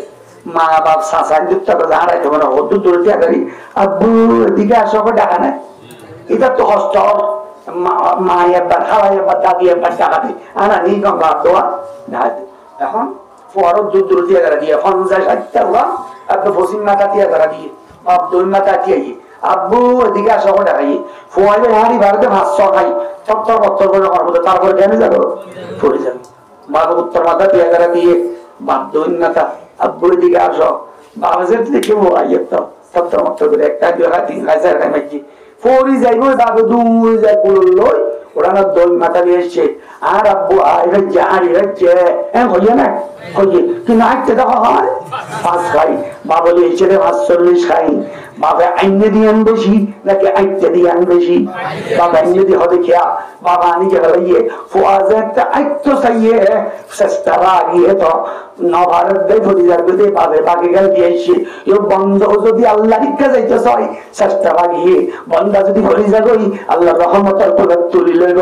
Speaker 1: মা বাপ চাচা দুটা হারাইতে মানে কদ্দুর দূরে টাকারি আব্বু এদিকে আসো ডাকা নেই এটা তো কষ্ট মা একবার খাওয়াই একবার দাদি একবার টাকা দিই আনা নিই গঙ্গা দোয়া এখন পরও দূর দূর দিয়ে গেলে দিয়ে 50-60টা আব্বু পশ্চিম মাথা দিয়ে ধরা দিয়ে দুই মাথা দিয়ে আব্বু এদিকে আসা করে দেখাই ফোয়াইলে হাঁড়ি ভারতে ভাত খাই সত্তর বত্তর করে করবো তারপরে কেন যাবো পড়ে যাবে বাবা উত্তর মাথা দিয়ে ধরা দিয়ে বাপ দুই মাথা আব্বু এদিকে আসো বাবা যে দেখে আইয়ে তো সত্তর বত্তর করে একটা দুই তিন খাই চার খাই মাইছি ফোরি যাইব বাবা দুই যাই কুলোর লই ওরা না দই মাথা নিয়ে এসছে আর আব্বু আইছে হাঁড়ি হচ্ছে হইয়া না হইয়ে কিন্তু আইতে দেখো হয় পাঁচ খাই বাবা লিয়েছে রে 45 খাই বাবা আইনে দিয়ে আন বেশি নাকি আইতে দিয়ে আন বেশি বাবা আইনে দিয়ে হবে খেয়া বাবা আনি যে হইয়ে ফুয়াজে একটা আইতো চাইয়ে চেষ্টা লাগিয়ে তো নভারত দেয় ধরি যাবে দে বাবা বাকি গেল দিয়েছি এ বন্ধ যদি আল্লাহ রিক্কা যাইতে চাই চেষ্টা লাগিয়ে বন্ধা যদি ধরি যাবই আল্লাহ রহমতের পরে তুলি লইব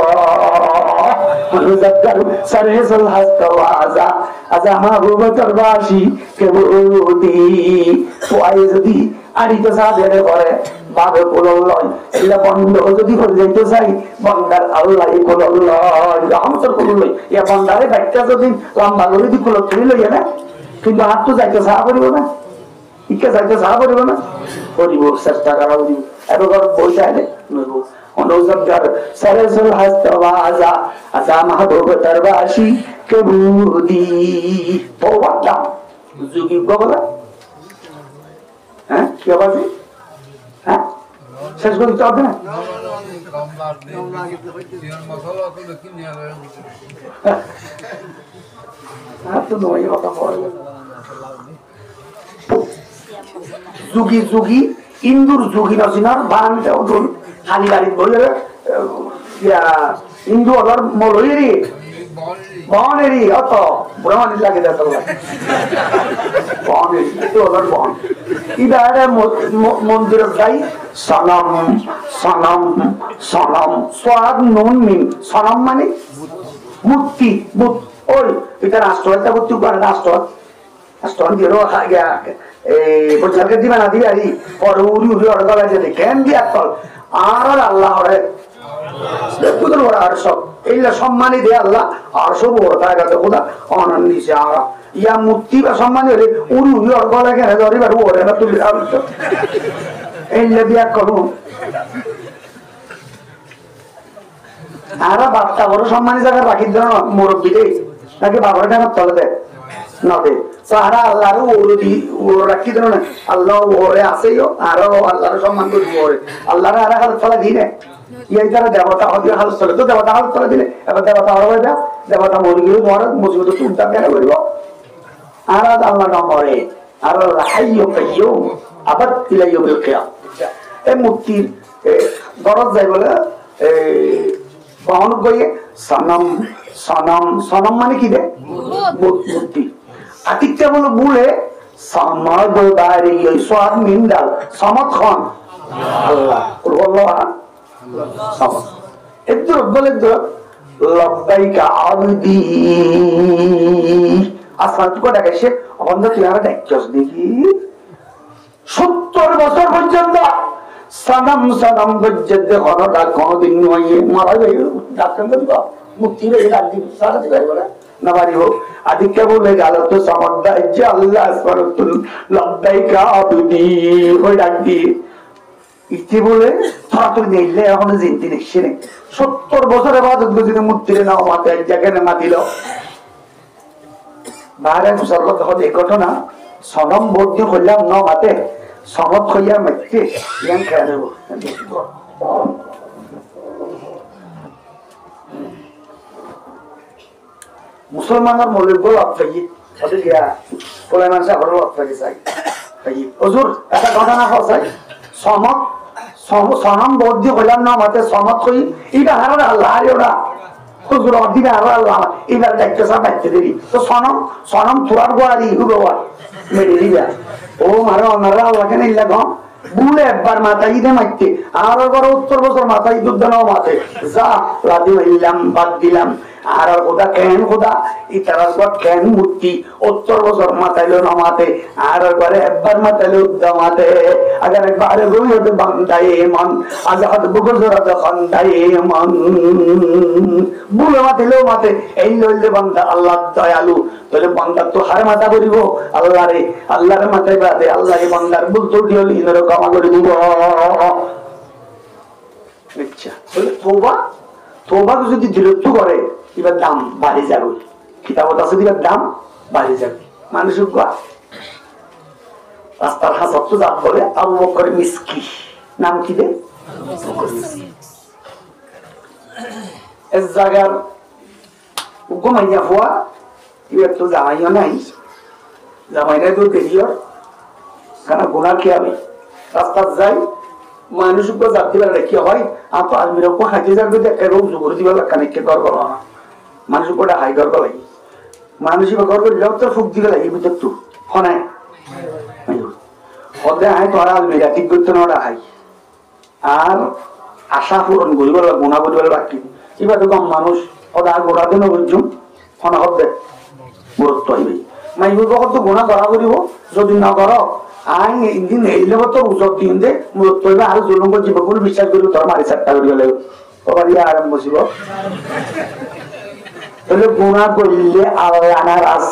Speaker 1: মুজাক্কার সারহেসল হাসতা ওয়াজা আজা মাহবুবতর বাসি কেবদি ফুয়ায়ে যদি আরিতে সাধেরে করে বাবে কোলল লয় এলা বন্ধ যদি হয়ে যাইতে চাই বন্দার আল্লাহ কোলল লয় রহমতের কোলল লয় ইয়া বন্দারে বাইকটা যদি লম্বা করে দি কোলল তুলি লইয়া না কিন্তু হাত তো যাইতে সাহা করিব না ইকে যাইতে সাহা করিব না করিব চেষ্টা করা করিব এবার বই চাইলে নইব অনুজগার সরসল হাসতাওয়াজা আজা মাহবুবতর বাসি কেবদি তোবাটা যুগি গবলা হ্যাঁ কি আবার হ্যাঁ শেষ করতে হবে না যুগি যুগি ইন্দুর যুগি নছিনার বানতে ওদুল খালি বাড়ি বইলে ইন্দু ওদের মলইরি বনেরি অত ব্রাহ্মণ লাগে দেখো বনেরি তো ওদের বন ইদারে মন্দিরে যাই সনম সনম সনম স্বাদ নুন মিন সনম মানে মূর্তি ওই এটা রাষ্ট্রটা করতে পারে রাষ্ট্র দিরো গিয়া এই বছরকে দিবা না দিবা রি পর উড়ি উড়ি অর্গলা যে কেন দিয়া কল আর আল্লাহ রে দেখুন ওরা আর সব এইলা সম্মানই দে আল্লাহ আর সব ওরা তাই গেছে খোদা অনন্যিসে আর ইয়া মূর্তি বা সম্মানই হলে উড়ি উড়ি অর্গলা কেন ধরি বাড়ু ওরে না তুলি এইলা দিয়া করুন আর বাপটা বড় সম্মানী জায়গা রাখি দেন মুরব্বী রে নাকি বাবার টাকা তলে দেয় নদে সারা আল্লাহর ওরদি ওর রাখি দেন না আল্লাহ ওরে আসেও আর আল্লাহর সম্মান করব ওরে আল্লাহর আর হাল তলে দিনে এই যারা দেবতা হবে হাল তলে তো দেবতা হাল তলে দিলে এবার দেবতা হবে না দেবতা মরে গেলে মরে মুসিবত চিন্তা কেন করব আর আল্লাহ না মরে আর আল্লাহ হাইয়ু কাইয়ুম আবাদ ইলা ইয়াউমিল কিয়াম এই মূর্তির দরজ যাই বলে বহন গিয়ে সনম সনম সনম মানে কি রে মূর্তি আতিকটা বলো বুলে সমদ বাড়ি ওই সোয়াদ মিন্দাল সমদ খান আল্লাহ আল্লাহ সমদ একটু বলে তো লব্বাইকা আবদি আসমান তো ডাকে সে অবন্ধ তুই আর ডাকছস দেখি 70 বছর পর্যন্ত সনম সনম পর্যন্ত হরটা কোনদিন নয় মারা যায় ডাক্তার তো মুক্তি রে ডাক দিবি সারা দিবে বলে না বাড়ি হোক আদিকে বলে গেল তো সমদ্দা যে আল্লাহ আসমানুল লব্বাইকা আবদি ওই ডাক দিয়ে ইতি বলে তাড়াতাড়ি নিলে এখন জিনতি দেখছে না 70 বছরের ইবাদত করতে মুক্তি রে নাও মাতে যেখানে মাতিল বাইরে মুসলমান হতে ঘটনা সনম বৌদ্ধ হইলাম ন মাতে সমত হইয়া মাইতে ইয়ান খেয়ে দেব মুসলমানের মৌলিক গোল আপনি ওদের গিয়া পোলাই মানুষ আবার আপনি চাই হুজুর একটা ঘটনা হচ্ছে সমত সনম বৌদ্ধ হইলাম ন মাতে সমত হই এটা হারার আল্লাহ আরে ওরা হুজুর অধিকার হারার আল্লাহ এবার দেখতে সব বাইতে দেরি তো সনম থোড়ার গোয়ারি হুবা মেরে দিবা ও মারে অনারা আল্লাহ কেন ইল্লা গম বুলে একবার মাথা ঈদে মাইতে আর বড় উত্তর বছর মাথা ঈদ উদ্যান মাথে যা লাদি মাইলাম বাদ দিলাম আর খোদা কেন খোদা ইতারা কেন মূর্তি 70 বছর মাথাইলো নমাতে আর একবারে একবার মাথাইলো উদ্দামাতে আগে একবারে রইতে বান্দায় মন আজাদ বুগজরাত খান্দায় মন বুলে মাথাইলো মাতে এই লইলে বান্দা আল্লাহ দয়ালু তাহলে বান্দা তো হার মাথা করিব আল্লাহরে মাথায় বাদে আল্লাহরে বান্দার ভুল ত্রুটি হলে ইনরে ক্ষমা করে দিব। আচ্ছা তোবা যদি দৃঢ়ত্ব করে এবার দাম বাড়ি যাবে, কিতাবত আছে এবার দাম বাড়ি যাবে। মানুষ রাস্তার হাসত তো দাম বলে আবু বকর মিসকি নাম কি দে এক জায়গার ঘুমাইয়া হওয়া এবার তো জামাইও নাই, জামাইরা তো দেখিও কেন গুণা খেয়াবে রাস্তার যাই মানুষ যাত্রী বেলা কি হয় আর তো আলমির হাঁটি যাবে রোগ জুগুর দিবে কানেকে গড় করো না মানুষ উপরে হাই গড় লাগে মানুষ গড় করে যাও তো ফুক দিবে লাগে ভিতর তো হনায় হদে হাই তো আর আলমিরা ঠিক করতে না ওরা হাই আর আশা পূরণ করিব গুণা করিব বাকি এবার তো কম মানুষ ওরা গোড়া দিন বুঝুন হনা হদে গুরুত্ব হইবে মাইব তো গুণা করা করিব যদি না করো আইন ইন্দিন এলে তো উজর দিন দে মূলত হইবে আর জুলুম জীব কোনো বিশ্বাস করিব তোর মারি চারটা করিব লাগবে ওবার ইয়ে আরাম বসিব তাহলে গুণা করলে আল্লাহ নারাজ,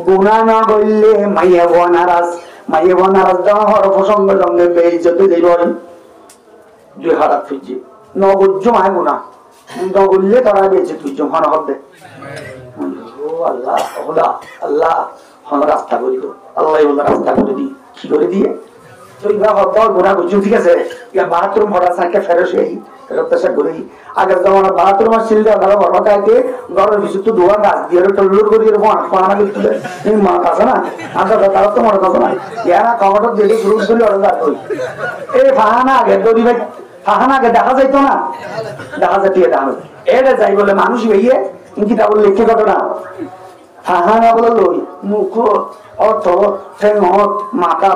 Speaker 1: গুণা না করলে মাইয়া বোয়া নারাজ, মাইয়া বোয়া নারাজ দেওয়া হওয়ার প্রসঙ্গ সঙ্গে বেইজ্জতে যাইব দুই হারাত ফিরছে নবুজ্জ মায় গুণা নগরলে তারা বেঁচে তুই হন হবে আল্লাহ আল্লাহ হন রাস্তা করি আল্লাহ রাস্তা করে দিই কি করে দিয়ে ঠিক আছে বাহাত্তর ভরা সাইকে ফেরত করে আগের জমানা বাহাত্তর মাস ছিল ঘরের কিছু তো ধোয়া গাছ দিয়ে টল্লুর করি মা কাছে না তারা তো মনে কাছে না ইয়ারা টমেটো দিয়ে শুরু করলে ওরা করি এই ফাহানা আগে দড়ি ভাই ফাহানা আগে দেখা যাইতো না দেখা যায় দিয়ে দেখা এটা যাই বলে মানুষ বেরিয়ে কি তা বললে লেখে ঘটনা ফাহানা বলে লই মুখ অর্থ ঠেঙত মাথা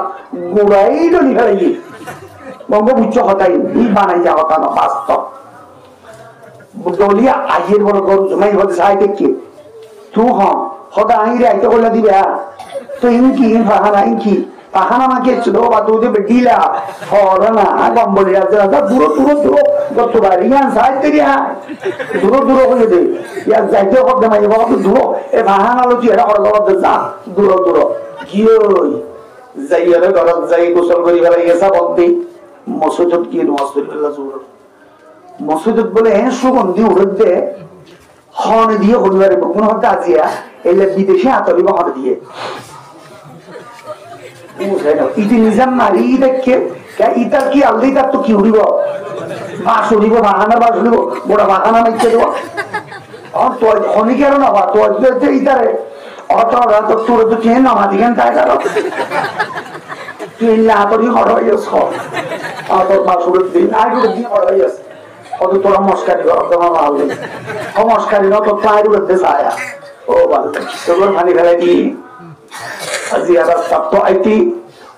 Speaker 1: গুড়াই ডলি ফেলাই বঙ্গপুচ্ছ হতাই বানাই যাওয়া তা না বাস্তব দলিয়া আইয়ের বড় গরু জমাই হতে সাই দেখে তু হতা আইরে আইতে বলে দিবে তো ইনকি ফাহানা ইনকি ফাহানা মাকে ছিল বা তুই দেবে ডিলা হরনা গম্বলি দূর দূর দূর গত বাড়ি ইয়ান সাইতে রিয়া দূর দূর হয়ে দে ইয়ান যাইতে হবে মাই বাবা দূর এ ফাহানা লতি এটা করে গলতে যা দূর দূর কি ওই যাইয়ারে গরত যাই গোসল করি ফেলাই গেছা বলতে মসজিদ কি নমাজ পড়লা জোর মসজিদ বলে এ সুগন্ধি উড়ে হন দিয়ে হলবারে কোন হতে আজিয়া এলে বিদেশে আতলি বা হন দিয়ে ইতি নিজাম মারি দেখে ইটার কি আলদি তার তো কি উড়িব বাস উড়িব বাহানা বাস উড়িব বড় বাহানা মাইকে দেব তো খনিকে আর না তো ইতারে অত তো তোর তো চেন না মাঝি কেন তাই কারো তুই না করি হড়াইয়াস অত বাস উড়ে দিন আর উড়ে দিন হড়াইয়াস অত তোরা মস্কারি কর তোমার ভালো মস্কারি না তো তাই উড়ে ছায়া ও ভালো তোর পানি ফেলে দি আজি আবার প্রাপ্ত আইটি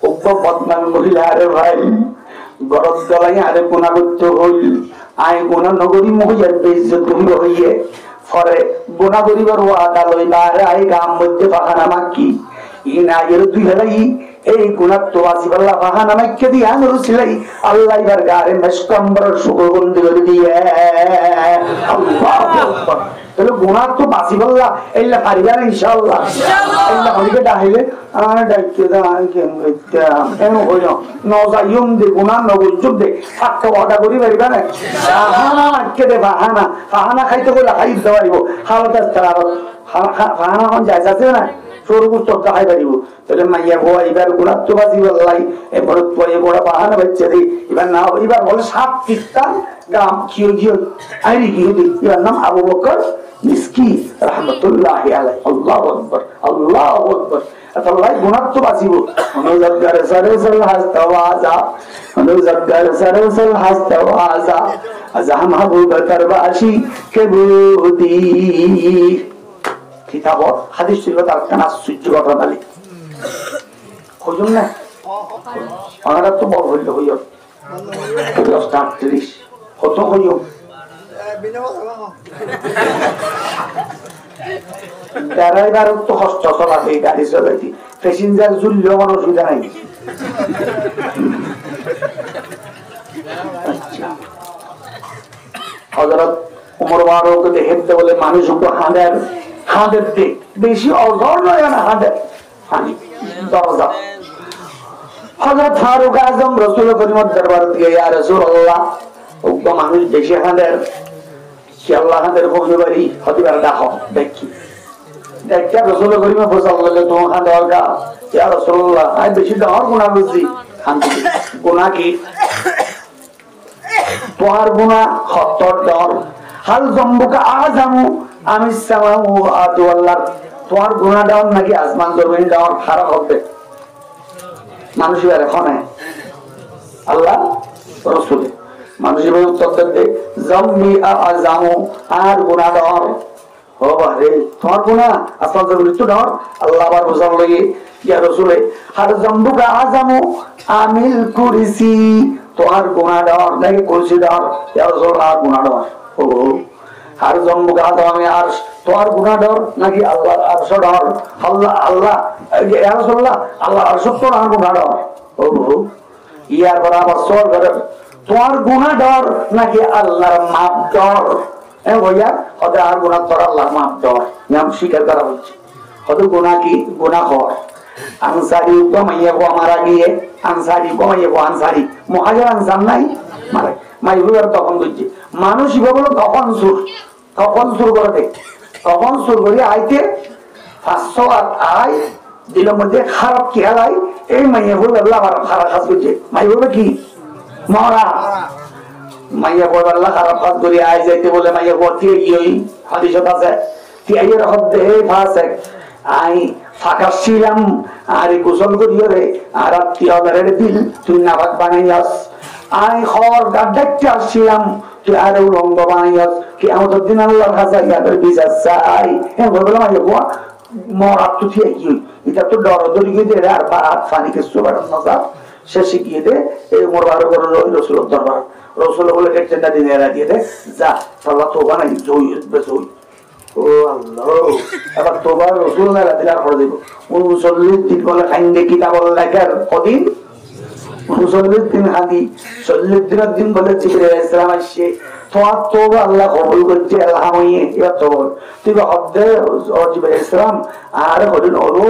Speaker 1: উপ বদনাম মহিলা আরে ভাই গরজ জ্বলাই আরে গুণা করতে হইল আই গুণা নগরী মহিলার বেইজ্জত করিব হইয়ে ফরে গুণা করিবার ওয়াদা লইলা আরে আই গাম মধ্যে পাহানা মাকি ই না এর দুই হেলাই এই গুণার তো আসিবাল্লাহ পাহানা মাইকে দিয়ে আঙুর ছিলাই আল্লাহ এবার গারে মেসকম্বর সুগন্ধি করে দিয়ে তাহলে গুণার তো বাসিবাল্লাহ এইলা পারিবার ইনশাআল্লাহ আল্লাহ হলিকে ডাইলে আর ডাইকে দাই কেমন এমন হইল নজাইম দে গুণা নবুজুব দে ফাট্টা ওয়াদা করি পারিবা না পাহানা মাইকে দে পাহানা খাইতে কইলা খাই দিতে পারিব হালকা তার পাহানা কোন যায় যাচ্ছে না সরগুস্ত খাই পারিব তাহলে মাইয়া গো এবার গুণার তো বাসিবাল্লাহ এবার পয়ে বড় পাহানা বাচ্চা দি এবার না এবার বলে সাত কিস্তান গাম কিও কিও আইরি কিও দি এবার নাম আবু বকর মিসকি রাহমাতুল্লাহি আলাইহি আল্লাহু আকবার আল্লাহু আকবার আল্লাহ গুনাহ তো বাঁচিব অনুজগার সরসল হাস্তাওয়াজা অনুজগার সরসল হাস্তাওয়াজা আজহা মাহবুব তরবাশি কবুদি কিতাব হাদিস ছিল তার কানা সূর্য কথা বলি হইল না আমরা তো বড় হইল হইল 10:38 কত হইল ড্রাইভার তো কষ্ট চলাতে গাড়ি চলাইতে প্যাসেঞ্জার জুললেও কোনো অসুবিধা নাই। হযরত ওমর ফারুক দেখতে বলে মানুষ হাঁদের দিক বেশি অজর নয় না হাঁদের হানি দরজা। হযরত ফারুক আজম রাসূল করিমের দরবার দিয়ে ইয়া রাসূলুল্লাহ উগ্র মানুষ বেশি হাঁদের কি আল্লাহ হাঁদের কমে বাড়ি হতে পারে ডাক দেখি দেখতে রাসূল করিমে বসাল্লাহ তো হাঁদার গা ইয়া রাসূলুল্লাহ আই বেশি ডর গুনাহ বুঝি হাঁদি গুনাহ কি তোর গুনাহ হত্তর ডর হাল জম্বুকা আযামু আমিস সামাওয়াতু ওয়াল আরদ তোর গুনাহ ডর নাকি আসমান জমিন ডর খারাপ হবে মানুষের এখন আল্লাহ রাসূল মানুষের উত্তর দেয় জম্মি আযামু আর গুনাহ ডর ও বারে তোর গুনাহ আসমান জমিন তো ডর আল্লাহ আবার বুঝাল লাগে ইয়া রাসূলে হাল জম্বুকা আযামু আমিল কুরসি তোর গুনাহ ডর নাকি কুরসি ডর ইয়া রাসূল আর গুনাহ ডর ও আর জম্বুকা আযামু আর তোর গুনাহ ডর নাকি আল্লাহর আরশ ডর আল্লাহ ইয়া রাসূলুল্লাহ আল্লাহর আরশ তো আর গুনাহ ডর ও ইয়ার বরাবর সওয়াল করে তোর গুনাহ ডর নাকি আল্লাহর মাপ ডর এ ভাইয়া ওটা আর গুনাহ তোর আল্লাহর মাপ ডর নাম স্বীকার করা হচ্ছে হয়তো গুনাহ কি গুনাহ হয় আনসারি কমাইয়া মারা গিয়ে আনসারি কমাইয়া আনসারি মুহাজির আনসার নাই মারে মাইবুর তখন বুঝছে মানুষ বলো তখন সুর করে দেখ তখন সুর করে আইতে 500 আয় দিলের মধ্যে খারাপ খেয়ালাই এই মাইয়া বলবে আল্লাহ খারাপ কাজ করছে মাই বলবে কি মরা মাইয়া বলবে আল্লাহ খারাপ কাজ করে আয় যাইতে বলে মাইয়া বলতে গিয়ে হাদিসত আছে তিয়াইয়ের হদ্দে ফাসে আই ফাঁকা ছিলাম আর গোসল করিও রে আর আত্মীয়দের দিল তুই নাভাগ বানাইয়াস আই খর গাড্ডাইতে আসছিলাম তুই আর উলঙ্গ বানাইয়াস কি আমাদের দিন আল্লাহর কাছে ইয়াদের বিচার চাই হ্যাঁ বললাম আই বুয়া মরাত তো ঠিক কি এটা তো ডর দরিয়ে দে আর বাত ফানিকে সুবার নজার সে শিখিয়ে দে এই উমর বারো করে রাসূলের দরবার রাসূল বলে একটা দিন এরা দিয়ে দে যা আল্লাহ তোবা নাই জয় বেজয় ও আল্লাহ আবার তোবা রাসূল না দিলার করে দেব 39 দিন বলে খাইন্দে কিতাব লেখার কদিন 39 দিন হাদি 40 দিন বলে জিবরাইল আলাইহিস সালাম আসে তোমার তোবা আল্লাহ কবুল করতে আলহাময়ে ইয়া তোবা তুই হদ্দে জিবরাইল আলাইহিস সালাম আর হদিন ওরো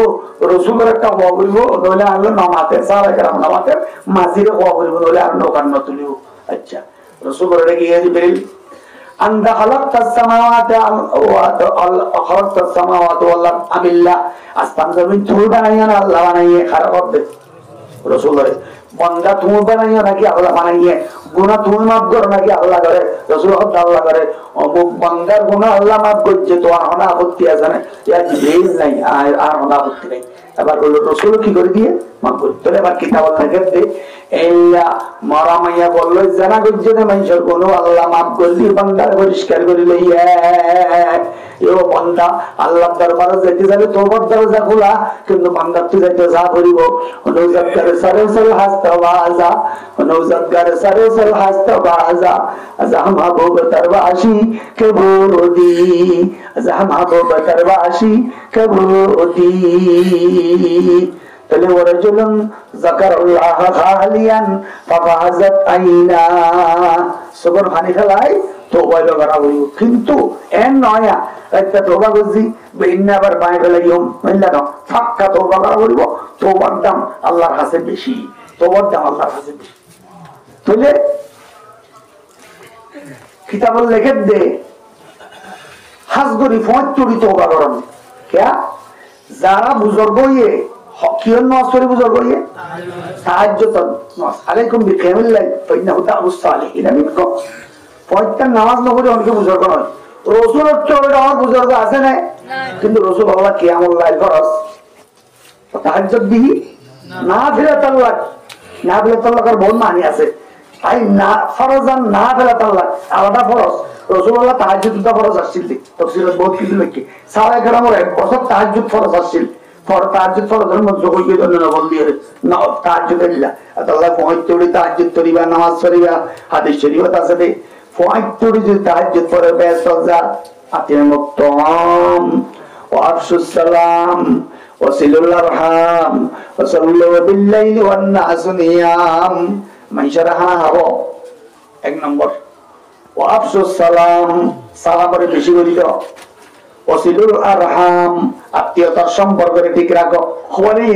Speaker 1: রাসূলের একটা ওয়া বলব নলে আল্লাহ নামাতে সারা کرام নামাতে মাজিরে ওয়া বলব নলে আর নকান ন তুলিও আচ্ছা রাসূল বলে গিয়ে জিবরাইল أنت خلقت السماوات خلقت السماوات والأرض أم الله أستنزل من تولد بنايا الله بنايا خراب ده رسول الله بندا تولد بنايا نكى الله بنايا गुना तुम्हें माफ करो ना कि अल्लाह करे रसूल खुद अल्लाह करे और वो बंदर गुना अल्लाह माफ कर जे तो आना आपत्ति ऐसा नहीं या जिब्रील नहीं आना आपत्ति नहीं এবার বলল রাসূল কি করে দিয়ে মাফ করে তোলে এবার কিতাব থেকে দে এলা মারা মাইয়া বলল জানা গজ্জে না মানুষের কোন আল্লাহ মাফ করে দিয়ে বান্দার পরিষ্কার করে লইয়া এও বান্দা আল্লাহর দরবারে যেতে যাবে তওবার দরজা খোলা কিন্তু বান্দার তো যাইতে যা করিব নওজাত করে সারে সারে হাসতা বাজা নওজাত করে সারে সারে হাসতা বাজা আজহামা ববতরবাশি কবুদি আজহামা ববতরবাশি কবুদি তাহলে ওয়ারজুলুন যাকারুল্লাহ খালিয়ান ফাফাজাত আইনা সবর পানি খেলাই তওবা করা হইল কিন্তু এন নয়া একটা তওবা করছি বেইন্না আবার বাই ফেলাইম বুঝলা না ফাক্কা তওবা করা হইব তওবার দাম আল্লাহর কাছে বেশি তওবার দাম আল্লাহর কাছে বেশি তাহলে কিতাবুল লেখে দে হাজগরি 75 তওবা করন क्या যারা বুজুর্গ হয়ে কিয়ন নসরি বুজুর্গ হয়ে তাহাজ্জুদ আলাইকুম বিকিয়ামিল লাইল ফাইন্নাহু দা'উস সালিহিন মিনকুম পয়টা নামাজ না পড়ে অনেকে বুজুর্গ নয় রাসূলের চলে আমার বুজুর্গ আছে না কিন্তু রাসূল আল্লাহ কিয়ামুল লাইল ফরজ তাহাজ্জুদ বিহি নাফিলাতুল্লাহর বহুত মানি আছে তাই না ফরজান নাফিলাতুল্লাহ আলাদা ফরজ রাসূলুল্লাহ তাহাজ্জুদটা ফরজ আসছিল তাফসীরে বহুত কিছু লিখে সাহাবায়ে কেরামের এক বছর তাহাজ্জুদ ফরজ আসছিল পর তাহাজ্জুদ ফরজের মধ্যে কইয়ে দেন না বল দিয়ে না তাহাজ্জুদ ইল্লা আল্লাহ পৌঁছতে তাহাজ্জুদ করিবা নামাজ পড়িবা হাদিস শরীফত আছে ফাইতুরি যদি তাহাজ্জুদ পড়ে ব্যস্ত যা আতিমুত্তাম ওয়া আফশুস সালাম ওয়া সিলুল আরহাম ওয়া সাল্লু বিল লাইলি ওয়ান নাসু নিয়াম মাইশারাহা হাবো এক নম্বর ওয়া আফশুস সালাম সালামের বেশি করি দাও ওয়া সিলুল আরহাম আত্মীয়তার সম্পর্কের ঠিক রাখো খবরে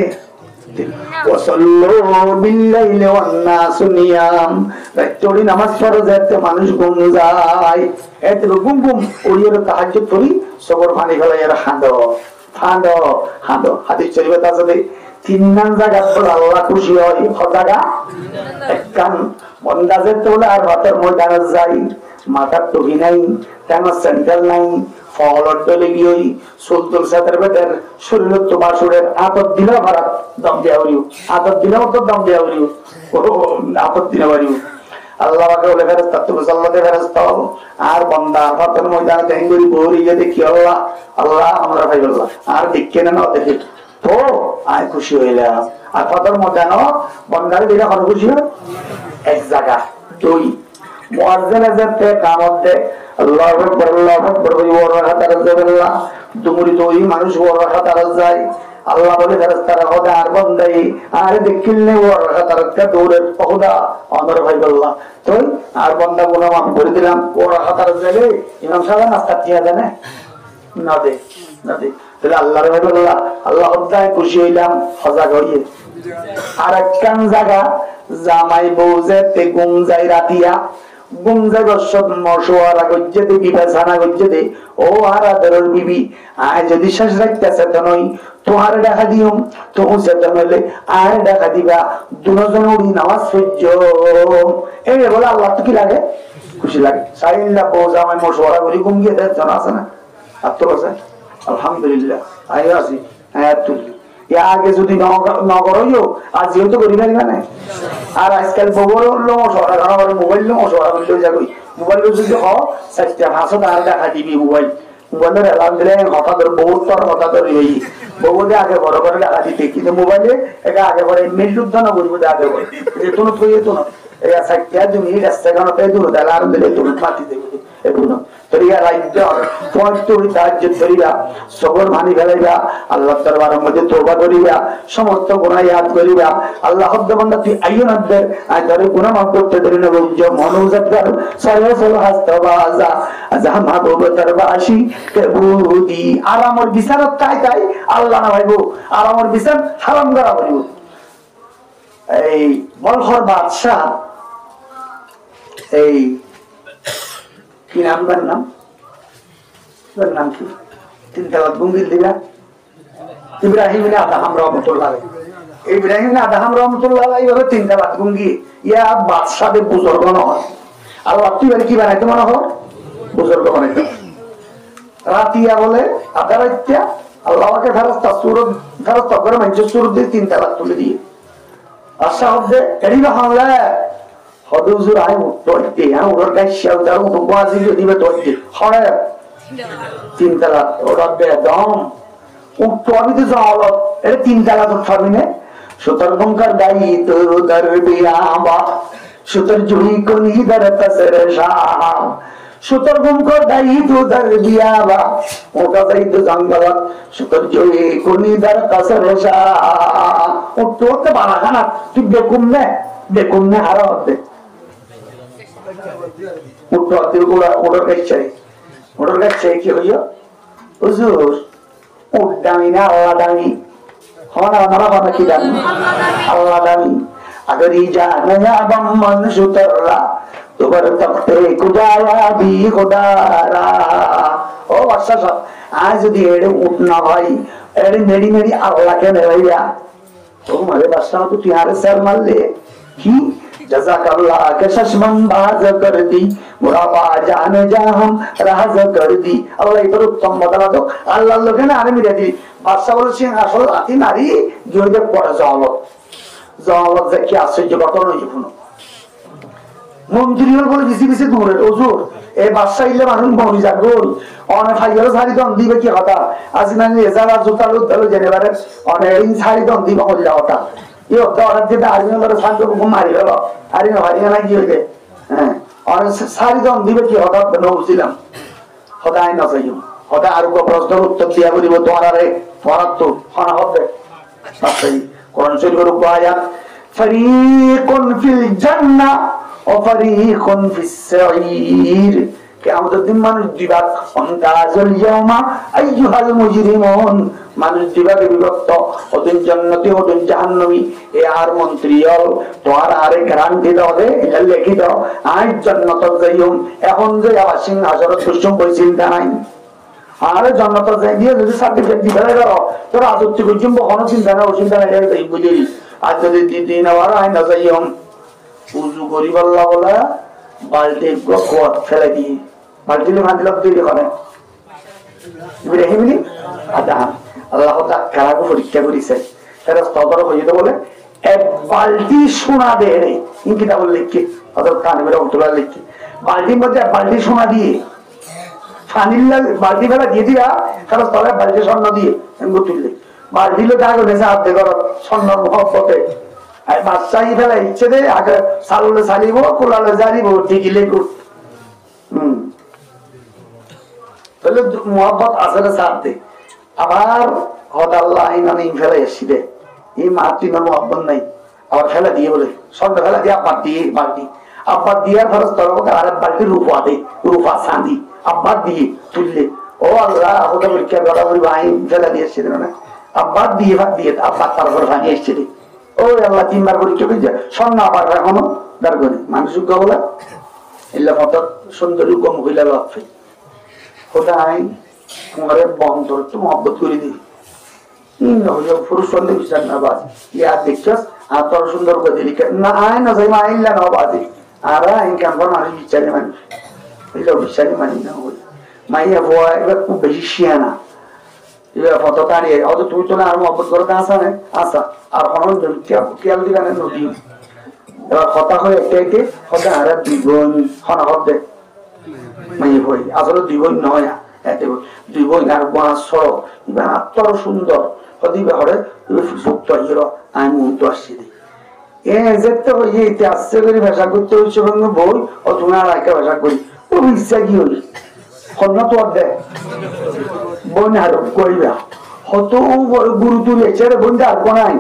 Speaker 1: ওয়া সাল্লু বিল লাইলি ওয়ান নাসু নিয়াম রাত্রি নামাজ পড়ে যেতে মানুষ ঘুম যায় এতে ঘুম ঘুম ওরিয়ের তাহাজ্জুদ করি সবর পানি ফেলাই আর হাঁদো হাদিস শরীফে আছে তিন নাম জায়গা পড়ে আল্লাহ খুশি হয় জায়গা একখান বন্দাজে তোলে আর হাতের ময়দানে যাই মাথার টুপি নাই ট্যাঙ্গের সেন্টার নাই ফলর ডলে গিয়ে সুলতুল সাথের বেটের শরীর তো বাসুরের আতর দিলেও ভাড়া দম দেওয়া হইও আতর দিলেও তো দম দেওয়া হইও আতর দিলে বাড়িও আল্লাহ বলে ফেরেশতা তুমি সাল্লাতে ফেরেশতা আর বান্দা হাতের ময়দানে তেঙ্গুরি বহরি গিয়ে দেখি আল্লাহ আল্লাহ আমরা ভাই আল্লাহ আর দেখে না দেখি তো আয় খুশি হইলাম আর হাতের ময়দানে বন্দারে দিলে কত খুশি হয় এক জায়গা দুই মুয়াজ্জিনে যেতে কামত দে আল্লাহু আকবার ওয়া রাহাতারাজ্জাবিল্লাহ দুমুরি তো ওই মানুষ ওয়া রাহাতারাজ যায় আল্লাহ বলে ফেরেশতারা খোদা আর বান্দাই আর দেখিলে ওয়া রাহাতারাজকে দৌড়ে খোদা আমার ভাই আল্লাহ তো আর বান্দা গুনাহ মাফ করে দিলাম ওয়া রাহাতারাজ গেলে ইমাম সাহেব নাস্তা দিয়া দেন না দে তাহলে আল্লাহর ভাই আল্লাহ আল্লাহ খোদায় খুশি হইলাম সজাগ হইয়ে আর একখান জায়গা জামাই বউ যেতে গুম যায় রাতিয়া গুম যায় সব মশওয়ারা করছে দে বিবেচনা করছে দে ও আরাদরের বিবি আয় যদি শেষ রাখতেছে তো নই তোমার দেখা দিও তো সেটা হইলে আয় দেখা দিবা দুজন উড়ি নামাজ সহ্য এই বলে আল্লাহ তো কি লাগে খুশি লাগে সাইল্লা বউ জামাই মশওয়ারা করি গুম গিয়ে দেয় জানা আছে না আর তো আছে আলহামদুলিল্লাহ আয় আসি হ্যাঁ তুলি আগে যদি নগর হইও আর যেহেতু করি পারি না আর আজকাল মোবাইল মোবাইল যদি হাসো তার দেখা দিবি মোবাইল মোবাইলের এলাম দিলে কথা ধর বহুত তোর কথা ধর বহুতে আগে বড় করে দেখা দিতে কিন্তু মোবাইলে এটা আগে পরে মেল যুদ্ধ না করিব আগে পরে যেত না তুই এত না এটা সাইটটা তুমি রাস্তা কারণে দূর দেয় আর দিলে তুমি মাটি দেবে এটু না তরিয়া রাজ্য পঁয়ত্তরি তাহাজ্জুদ করিবা সবর মানি ফেলাইবা আল্লাহ দরবারের মধ্যে তওবা করিবা সমস্ত গুনাহ ইয়াদ করিবা আল্লাহ বান্দা তুই আইও না দে আই ধরে গুনাহ মাফ করতে দেরি না বলছ মনোজাতকার সালাসাল হাসতাবাজা আজহা মাহবুব দরবাশি কবুদি আরামর বিচারত তাই আল্লাহ না ভাইবো আরামর বিচার হারাম করা বলিব এই বলহর বাদশা এই কি নাম তার নাম কি তিন তালাক গম্ভীর দিলা ইব্রাহিম আদাহাম রহমতুল্লাহ ইব্রাহিম আদাহাম রহমতুল্লাহ এইভাবে তিন তালাক গুঙ্গি ইয়া বাদশাদের বুজুর্গ নয় আল্লাহ তুই কি বানাইতে মনে হয় বুজুর্গ বানাইতে রাতিয়া বলে আধা রাত্য়া আল্লাহকে ফেরস্তা করে মানুষের সুরত দিয়ে তিন তালাক তুলে দিয়ে আশা হচ্ছে এরিবা হামলা হদুজুর আই উঠতে হ্যাঁ ওর গাইছে ওটার মতো বাজি দিবে তোতে হরে তিন তালাক ওরা বেদম উঠতো আমি তো যাওয়াল এটা তিন তালাক তো ছাড়বি না সুতর্গঙ্কার দায়ী তোর উদর বিয়াবা সুতর জুড়ি কোনি দর তসর শাহ সুতর্গঙ্কার দায়ী তোর বিয়াবা ওটা দায়ী তো জঙ্গলত সুতর জুড়ি কোনি দর তসর শাহ উঠতো তো বানা খানা তুই বেকুম নে হারা হতে ওটার কাছে কি হইয়া হুজুর উঠ দামি না আল্লাহ দামি হমারা কথা কি দামি আল্লাহ দামি अगर जाना बम्मन सुतर्रा तुम्हारे तख्ते खुदारा भी खुदारा ओ अच्छा सा आज दिए उठना भाई एड़ी मेरी मेरी अल्लाह के नैया तो हमारे बादशाह तो तुम्हारे सर मार ले कि जज़ाकल्लाह के शशमन बाज कर दी मुराबा जाने जा हम राज कर दी अल्लाह इधर उत्तम बदला दो अल्लाह लोग है ना आने मिले दी बादशाह बोले सिंह आसल आती नारी जो जब पढ़ जाओ জাওয়াত যে কি আশ্চর্য ঘটনা হইছে শুনো মন্ত্রীর বলে বিসি বিসি দূরে হুজুর এই বাদশা ইলে মানুষ মরি যাগল অনে ফাইয়ার সারি দন দিবে কি কথা আজ না এজারা জুতা লুত দল জেনেবারে অনে ইন সারি দন দিবে হইলা কথা ইও তো অর্ধ দিতে আরবিন ধরে শান্ত হুকুম মারি গেল আরে না ভাই না কি হইছে হ্যাঁ আর চারিজন দিবে কি হঠাৎ নবছিলাম সদায় নাচাইম সদায় আর প্রশ্নের উত্তর দিয়া করিব তোমার তো হনা হবে কোরআন শরীফের আয়াত ফারিকুন ফিল জান্নাহ ওয়া ফারিকুন ফিস সাঈর কিয়ামতের দিন মানুষ দিবাক সন্তাজল ইয়াউমা আইয়ুহাল মুজরিমুন মানুষ দিবাকে বিভক্ত ওদিন জান্নাতি ওদিন জাহান্নামী এ আর মন্ত্রীল তোমার আরে গ্যারান্টি দাও দে এটা লিখি দাও আজ জান্নাত যাইম এখন যে আবার সিংহাসনে বসুম বই চিন্তা নাই আরে জান্নাত যাই দিয়ে যদি সার্টিফিকেট দিতে পারো তোর আদর্শ করছিম কোনো চিন্তা নাই অচিন্তা নাই এই বুঝি আজ যদি দিন আবার আই না যাইম উজু করি বললা বলা বালতি কোট ফেলে দিয়ে বালতিলে মাদিল তৈরি করে ইব্রাহিমনি আদা আল্লাহ তাআলা কারাকে পরীক্ষা করেছে তারা স্তবর হইতো বলে এক বালতি সোনা দেয় রে কিতাব লিখে অর্থাৎ কানবের অন্তরা লিখে বালতির মধ্যে বালতি সোনা দিয়ে ফানিল্লা বালতি ফেলা দিয়ে দিয়া তারা স্তরে বালতি স্বর্ণ দিয়ে তুললে বালতিলে দাগ হয়েছে হাত দেখো স্বর্ণ মহব্বতে আর বাচ্চাই ফেলা ইচ্ছে দে আগে সাললে সালিব কোলালে জারিব ঠিকই লেখুক তাহলে মহব্বত আসলে সাথ দে আবার হদাল্লাহ ইমানি ফেলে এসছি দে এই মাতৃ মহব্বত নাই আবার ফেলা দিয়ে বলে স্বর্ণ ফেলা দিয়ে আব্বার দিয়ে বালতি আব্বার দিয়ে ফরজ তরফ আর বালতি রূপা দে রূপা চাঁদি আব্বার দিয়ে তুললে ও আল্লাহ ওটা পরীক্ষা করা করি ভাই ফেলা দিয়ে এসছে না আব্বার দিয়ে ভাত দিয়ে আব্বার তারপর ভাঙিয়ে এসছে রে ও আল্লাহ তিনবার পরীক্ষা করেছে স্বর্ণ আবার এখনো দরকার নেই মানুষ বলে এলে হঠাৎ সুন্দরী কম হইলে লাগছে ওটা আইন তোমার বন্ধর তো মহব্বত করে দিই পুরুষ সন্ধে বিচার না বাজ ইয়ার দেখছস আর তোর সুন্দর করে দিলি না আয় না যাই আইনলা না বাজে আর আইন কেমন মানুষ বিচারে মানুষ এগুলো বিচারে মানি না হই মাইয়া ভয় এবার খুব বেশি শিয়ানা এবার ফটো দাঁড়িয়ে হয়তো তুই তো না আর মহব্বত করে আসা না আসা আর কোনো খেয়াল দিবে না নদী এবার কথা হয়ে একে হতে আর দুই বোন হনা হবে মাইয়া ভয় আসলে দুই বোন নয় এতে দুই বোন আর বাঁশ সড়ো এবার আত্মর সুন্দর দিবে হরে যুক্ত হিরো আমি মন্ত আসছি দিই এ যেতে হইয়ে এতে আসছে করে ভাষা করতে হইছে বই ও তুমি আর একে ভাষা করি ও ইচ্ছা কি হই হন্য তো দে বোন আর করিবা হত গুরু তুলে ছেড়ে বোন আর কোনাই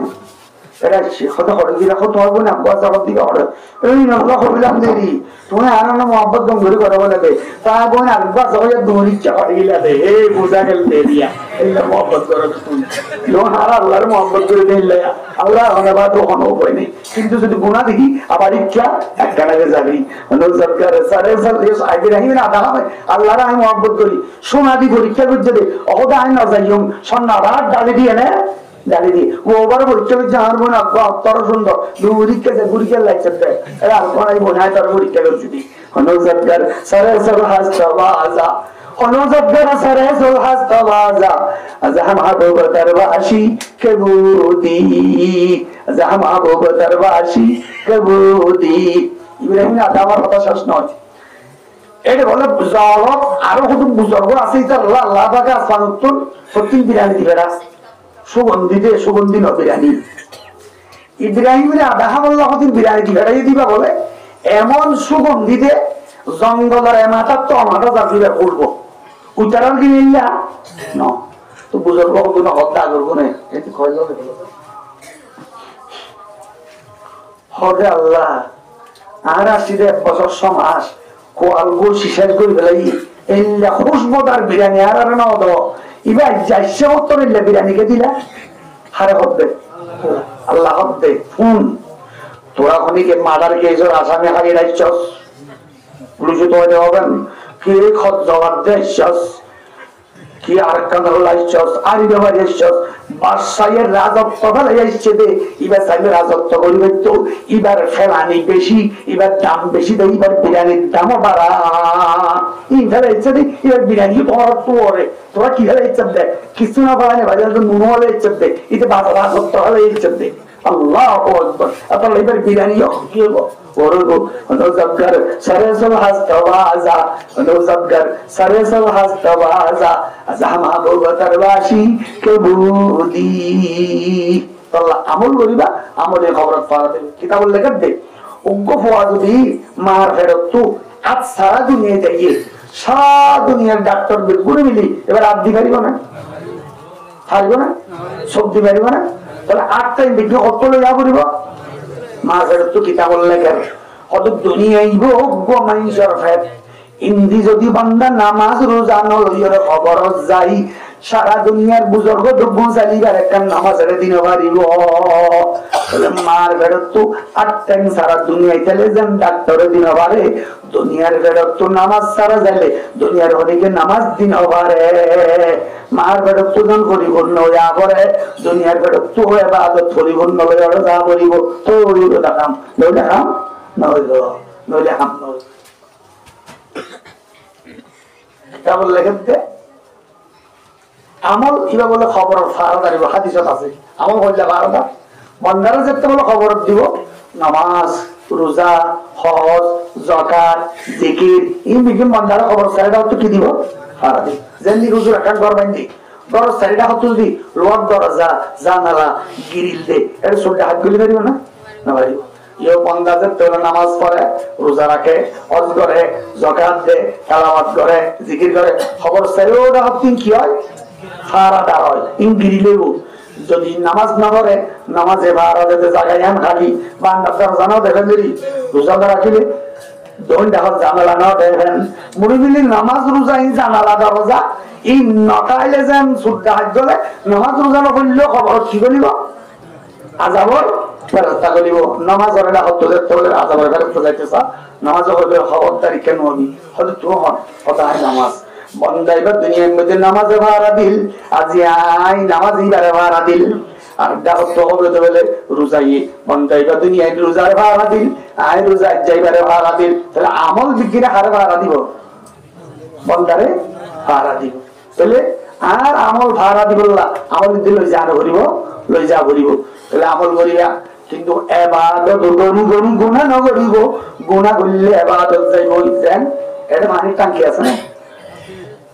Speaker 1: এটা হতে হরে দিলা হতো হবে না বাচ্চা হতে দিকে হরে এই নল্লা হইলাম দেরি তুমি আর না মহব্বত গঙ্গরি করে বলে দে তা বোন আর বাচ্চা হয়ে দৌড় ইচ্ছা করে গিলা দে এই বোঝা গেল দে দিয়া এই মহব্বত করে তুমি লোন আর আল্লাহর মহব্বত করে দিলে আল্লাহ অনেবাদ কোনো উপায় নেই কিন্তু যদি গুণা দেখি আবার ইচ্ছা একটা নাগে যাবি সরকার সারে সারে ইব্রাহিম না আদা হবে আল্লাহর আমি মহব্বত করি সোনা দি পরীক্ষা করতে দে অহদা আইন না যাইম সোনা আবার ডালি দিয়ে নে ডালি দিয়ে ও আবার পরীক্ষা করছে আমার বোন অত্তর সুন্দর দুরিকে যে গুরিকে লাগছে আর কোনাই বোন হয় তার পরীক্ষা করছি দি সরকার সারে সারে হাসতা বাজা অনুজব্দর সারে সুল হাসতা বাজা আজহাম আবুবকর বাশি কবুদি আজহাম আবুবকর বাশি কবুদি ইব্রাহিম আদা আমার কথা শেষ নয় এটা বলে জলক আরো কত বুজুর্গ আছে এটা আল্লাহ পাকে আসমান উত্তর সত্যি বিরানি দিবে না সুগন্ধি ন বিরানি ইব্রাহিমের আদাহাম আল্লাহ বিরানি দিবা বলে এমন সুগন্ধিতে জঙ্গলের এমাটা তো আমাটা যাত্রীরা করবো উচ্চারণ কি নিলা ন তো বুজুর্গ কোনো হত্যা করবো না এটি খয় হরে আল্লাহ আর আসি রে 1 বছর সমাস কোয়াল গো শিশের করে ফেলাই এল্লা খুশবুদার বিরিয়ানি আর আর না দাও এবার যাইছে মত নিলে বিরিয়ানিকে দিলা হারে হবে আল্লাহ হবে ফোন তোরা খনিকে মাদার কেসের আসামে হারিয়ে রাখছস পুলিশে তো হবেন কে খত জবাব দেছস কি আর কান্দর লাইছস আরি দেবার এসছস বাদশাহের রাজত্ব ফেলে যাচ্ছে দে এবার চাইলে রাজত্ব করিবে তো এবার ফেলানি বেশি এবার দাম বেশি দেয় এবার বিরিয়ানির দামও বাড়া এই ফেলে ইচ্ছে দে এবার বিরিয়ানি তোমার তোরে তোরা কি ফেলে ইচ্ছে দে কিছু না ফেলানি বাজার নুন হলে ইচ্ছে দে এতে বাজার রাজত্ব হলে ইচ্ছে দে আল্লাহ আকবার তাহলে এবার বিরিয়ানি কি হবো ওরগো নজবগর সরেসল হাসতাওয়াজা নজবগর সরেসল হাসতাওয়াজা আজহামা বগতর বাশি কবুদি আল্লাহ আমল করিবা আমলে খবর পাওয়া দেবে কিতাব লেখা দে উগ্গ ফওয়া যদি মার ফেরত তো আজ সারা দুনিয়ায় যাইয়ে সারা দুনিয়ার ডাক্তার ঘুরে মিলি এবার হাত দি পারিব না, পারিব না, সব দি পারিব না। তাহলে 8 টাইম বিজ্ঞ কত লইয়া পড়িব মাঝের তো কিতাব লেখার কত দুনিয়ায় ভোগ্য মানুষের ফেট ইন্দি যদি বান্দা নামাজ রোজা নলইয়ের খবর যাই সারা দুনিয়ার বুজুর্গ দ্রব্য চালিবার একটা নামাজের দিন পারিব। মার বেড়ত তো 8 টাইম সারা দুনিয়ায় চলে যান ডাক্তারের দিন পারে দুনিয়ার বেড়ত তো নামাজ সারা যাইলে দুনিয়ার হরিকে নামাজ দিন পারে। মার বেড়ত তো জন পরিপূর্ণ হইয়া পরে দুনিয়ার বেড়ত তো এবাদত পরিপূর্ণ হইয়া যা করিব তো দেখাম নইলে খাম নইল নইলে খাম নইল কেবল লেখেন দে আমল কিবা বলে খবর ফারাদারিব হাদিসত আছে আমল করলে বারোটা বন্দারা যেতে বলে খবর দিব নামাজ রোজা হজ যাকাত জিকির এই বিভিন্ন বন্দারা খবর সাইডা তো কি দিব ফারাদি যেমনি রুজু রাখা ঘর বাইন্দি ঘর সাইডা হতো যদি লোয়ার দরজা জানালা গিরিল দে এটা ছোট হাত গুলি পারিব না না পারিব। ইয়ে বন্দা যেতে বলে নামাজ পড়ে রোজা রাখে হজ করে যাকাত দে তেলাওয়াত করে জিকির করে খবর সাইডা হতো কি হয় ফারাদা হয় ইংগিরিলেও যদি নামাজ না পড়ে নামাজে ভাড়াতে জায়গায় আন খালি বান্দার দরজানাও দেখেন যদি রোজাদার রাখিলে দোন দেখার জানালা নাও দেখেন মুড়িবিলি নামাজ রোজা এই জানালা দরজা এই নটাইলে যেন সুদ্ধা হাত গলে নামাজ রোজা নকরিলেও খবর কি করিব আজাবর ব্যবস্থা করিব। নামাজের এটা হতো দেখতে বলে আজাবর ব্যবস্থা যাইতেছা নামাজও করবে খবরদারি কেন হবি হয়তো তুই হন হতায় নামাজ বন্দাইবার দুনিয়ার মধ্যে নামাজে ভাড়া দিল আজি আই নামাজ ইবারে ভাড়া দিল আর দাওয়াত হবে তো বলে রোজাই বন্দাইবার দুনিয়ায় রোজার ভাড়া দিল আই রোজা যাইবারে ভাড়া দিল তাহলে আমল বিক্রিরা হারে ভাড়া দিব বন্দারে ভাড়া দিব তাহলে আর আমল ভাড়া দিব না আমল দিতে লই যা করিব লই যা করিব তাহলে আমল করিয়া কিন্তু ইবাদত গরি গরি গুনাহ ন করিব গুনাহ করলে ইবাদত যাইব দেন এটা মানে টাঙ্কি আছে না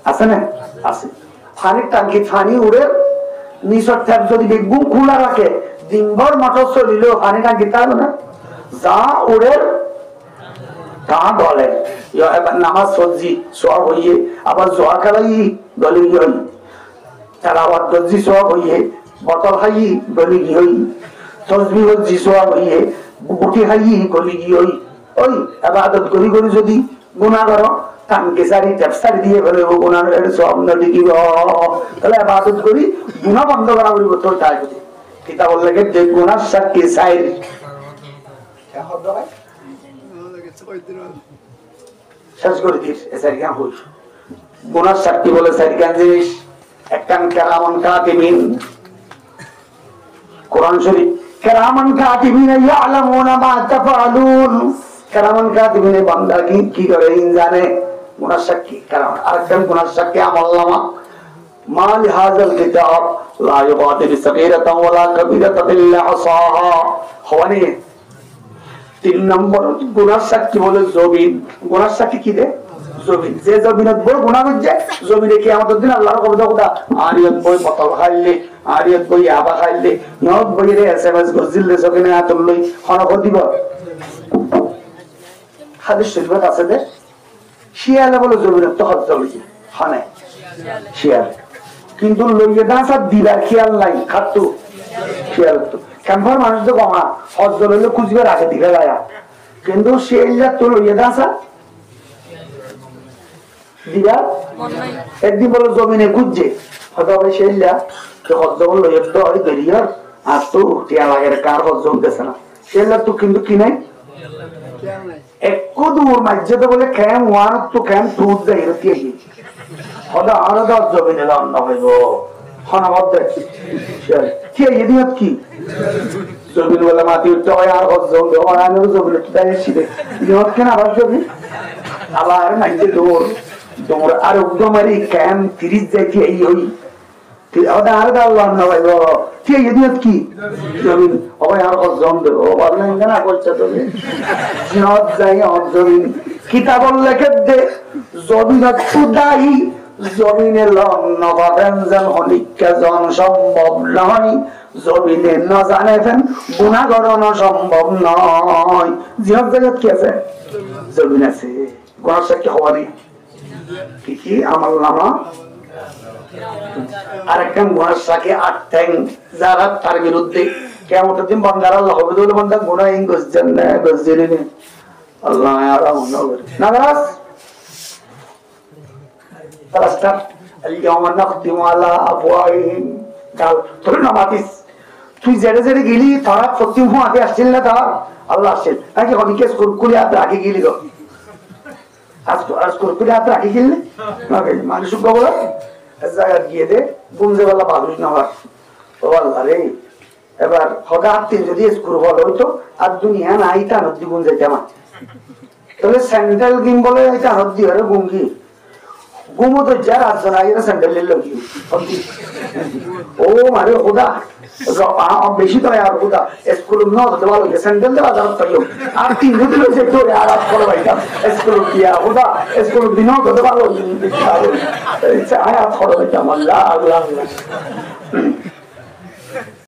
Speaker 1: আছে না আছে পানির টাঙ্কি পানি উড়ে নিচর ট্যাপ যদি বেগুন খোলা রাখে দিনভর মোটর চলিলেও পানি টাঙ্কি থাকবে না যা উড়ে তা গলে এবার নামাজ সবজি সব হইয়ে আবার জোয়া খেলাই গলি গিয়ে তেলাওয়াত সবজি সব হইয়ে বটল খাই গলি গিয়ে তসবি সবজি সব হইয়ে গুটি খাই গলি গিয়ে ওই ইবাদত করি করি যদি গুনাহ করো টাঙ্কি সারি ট্যাপসারি দিয়ে ফেলে গুনাহ সব নদী কি তাহলে ইবাদত করি গুনাহ বন্ধ করা বলবো তোর তাই যদি কিতাব লেখে যে গুনাহর সাক্ষী সাইর শেষ করে দিস এসআর জ্ঞান হই গুনাহর সাক্ষী বলে সাইর জ্ঞান জিনিস একখান কেরামান কাতিবিন কোরআন শরীফ কেরামান কাতিবিন ইয়ালামুনা মা তাফআলুন কেরামান কাতিবিন বান্দা কি করে জানে গুনাহর সাক্ষী কারণ আরেকজন গুনাহর সাক্ষী আমলনামা মাল হাযাল কিতাব লা ইউগাদিরু সাগীরাতান ওয়ালা কাবীরাতান ইল্লা আসাহা হওয়ানি 3 নম্বর গুনাহর সাক্ষী বলে জবিন গুনাহর সাক্ষী কি দে জবিন যে জবিনত বড় গুনাহ হচ্ছে জবিনে কিয়ামতের দিন আল্লাহর কবজা কথা আরিয়ত বই পতল খাইলে আরিয়ত বই আবা খাইলে নদ বইরে এসএমএস গজিলে জবিনে আতল লই খনক দিব হাদিস শরীফত আছে দে শিয়ালে বলে জমিনত তো হজ লইছে খানে শিয়াল কিন্তু লইয়ে দাসা দিবার খেয়াল নাই খাতু শিয়াল তো কানফার মানুষ তো কমা হজ লইলে খুঁজবে রাখে দিবে লায়া কিন্তু শিয়ালটা তো লইয়ে দাসা দিবা একদিন বলে জমিনে খুঁজছে হয়তো হবে শিয়ালটা তো হজ লইয়ে তো হয় দেরিয়ার আর তো টিয়া লাগে কার হজ জমতেছে না শিয়ালটা তো কিন্তু কি নাই একো দূর মাঝে বলে ক্যাম ওয়ান তো ক্যাম টু যাই রতি হদা আলাদা জমিনে রান্না হইব হনাবদ্ধ কি এদিনত কি জমিন বলে মাটি উঠতে হয় আর জমি হয় আনেও জমিনে তাই এসেছিলেন ইহত কেন আবার জমি আবার মাঝে দৌড় দৌড় আর উগ্রমারি ক্যাম 30 যাইতে এই হই হদা আলাদা রান্না হইব কি এদিনত কি জমিন হবে আর জম দেব ভাবলেন না করছে তুমি জিহত যাই জমিন কিতাবল লেখে দে জমিনত সুদাই জমিনে লগ্ন পাবেন যেন অনিকা জন সম্ভব নয় জমিনে ন জানেন গুনাহ করানো সম্ভব নয় জিহত জায়গা কি আছে জমিন আছে গুনার সাক্ষী হওয়ারই কি আমল নামা আরেকটা গুনার সাক্ষী 8 ঠ্যাং যারা তার বিরুদ্ধে কিয়ামতের দিন বান্দার আল্লাহ হবে বলে বান্দা গুনাহীন গজছেন না গজজেনে আল্লাহ আর নাগাস তারাস্তা اليوم نختم على افواههم قال তোর নামাতিস তুই জেরে জেরে গেলি তারা সত্যি হুঁয়াতে আসছিল না তার আল্লাহ আসছেন নাকি হবি কেস কুরকুরি হাত রাখি গেলি গো আজ কুরকুরি হাত রাখি গেলি মানুষ বলে জায়গা গিয়ে দে গুঞ্জে বেলা বাদুস না হয় ও আল্লাহ রে এবার হদা হাত তিন যদি স্কুর বল হইতো আর দুনিয়া নাই তা নদী গুঞ্জাইতে আমার তাহলে স্যান্ডেল গিম বলে এটা নদী হরে গুঙ্গি গুমো তো যার আসছে না এটা স্যান্ডেল লগি ও মারে খোদা বেশি তো আর খোদা স্কুল ন তো ভালো স্যান্ডেল দেওয়া যাবে তো আর তিন দিন লইছে তো আর আপ করে ভাইটা স্কুল দিয়া খোদা স্কুল দিন তো ভালো আয়া খড় ভাইটা আল্লাহ আল্লাহ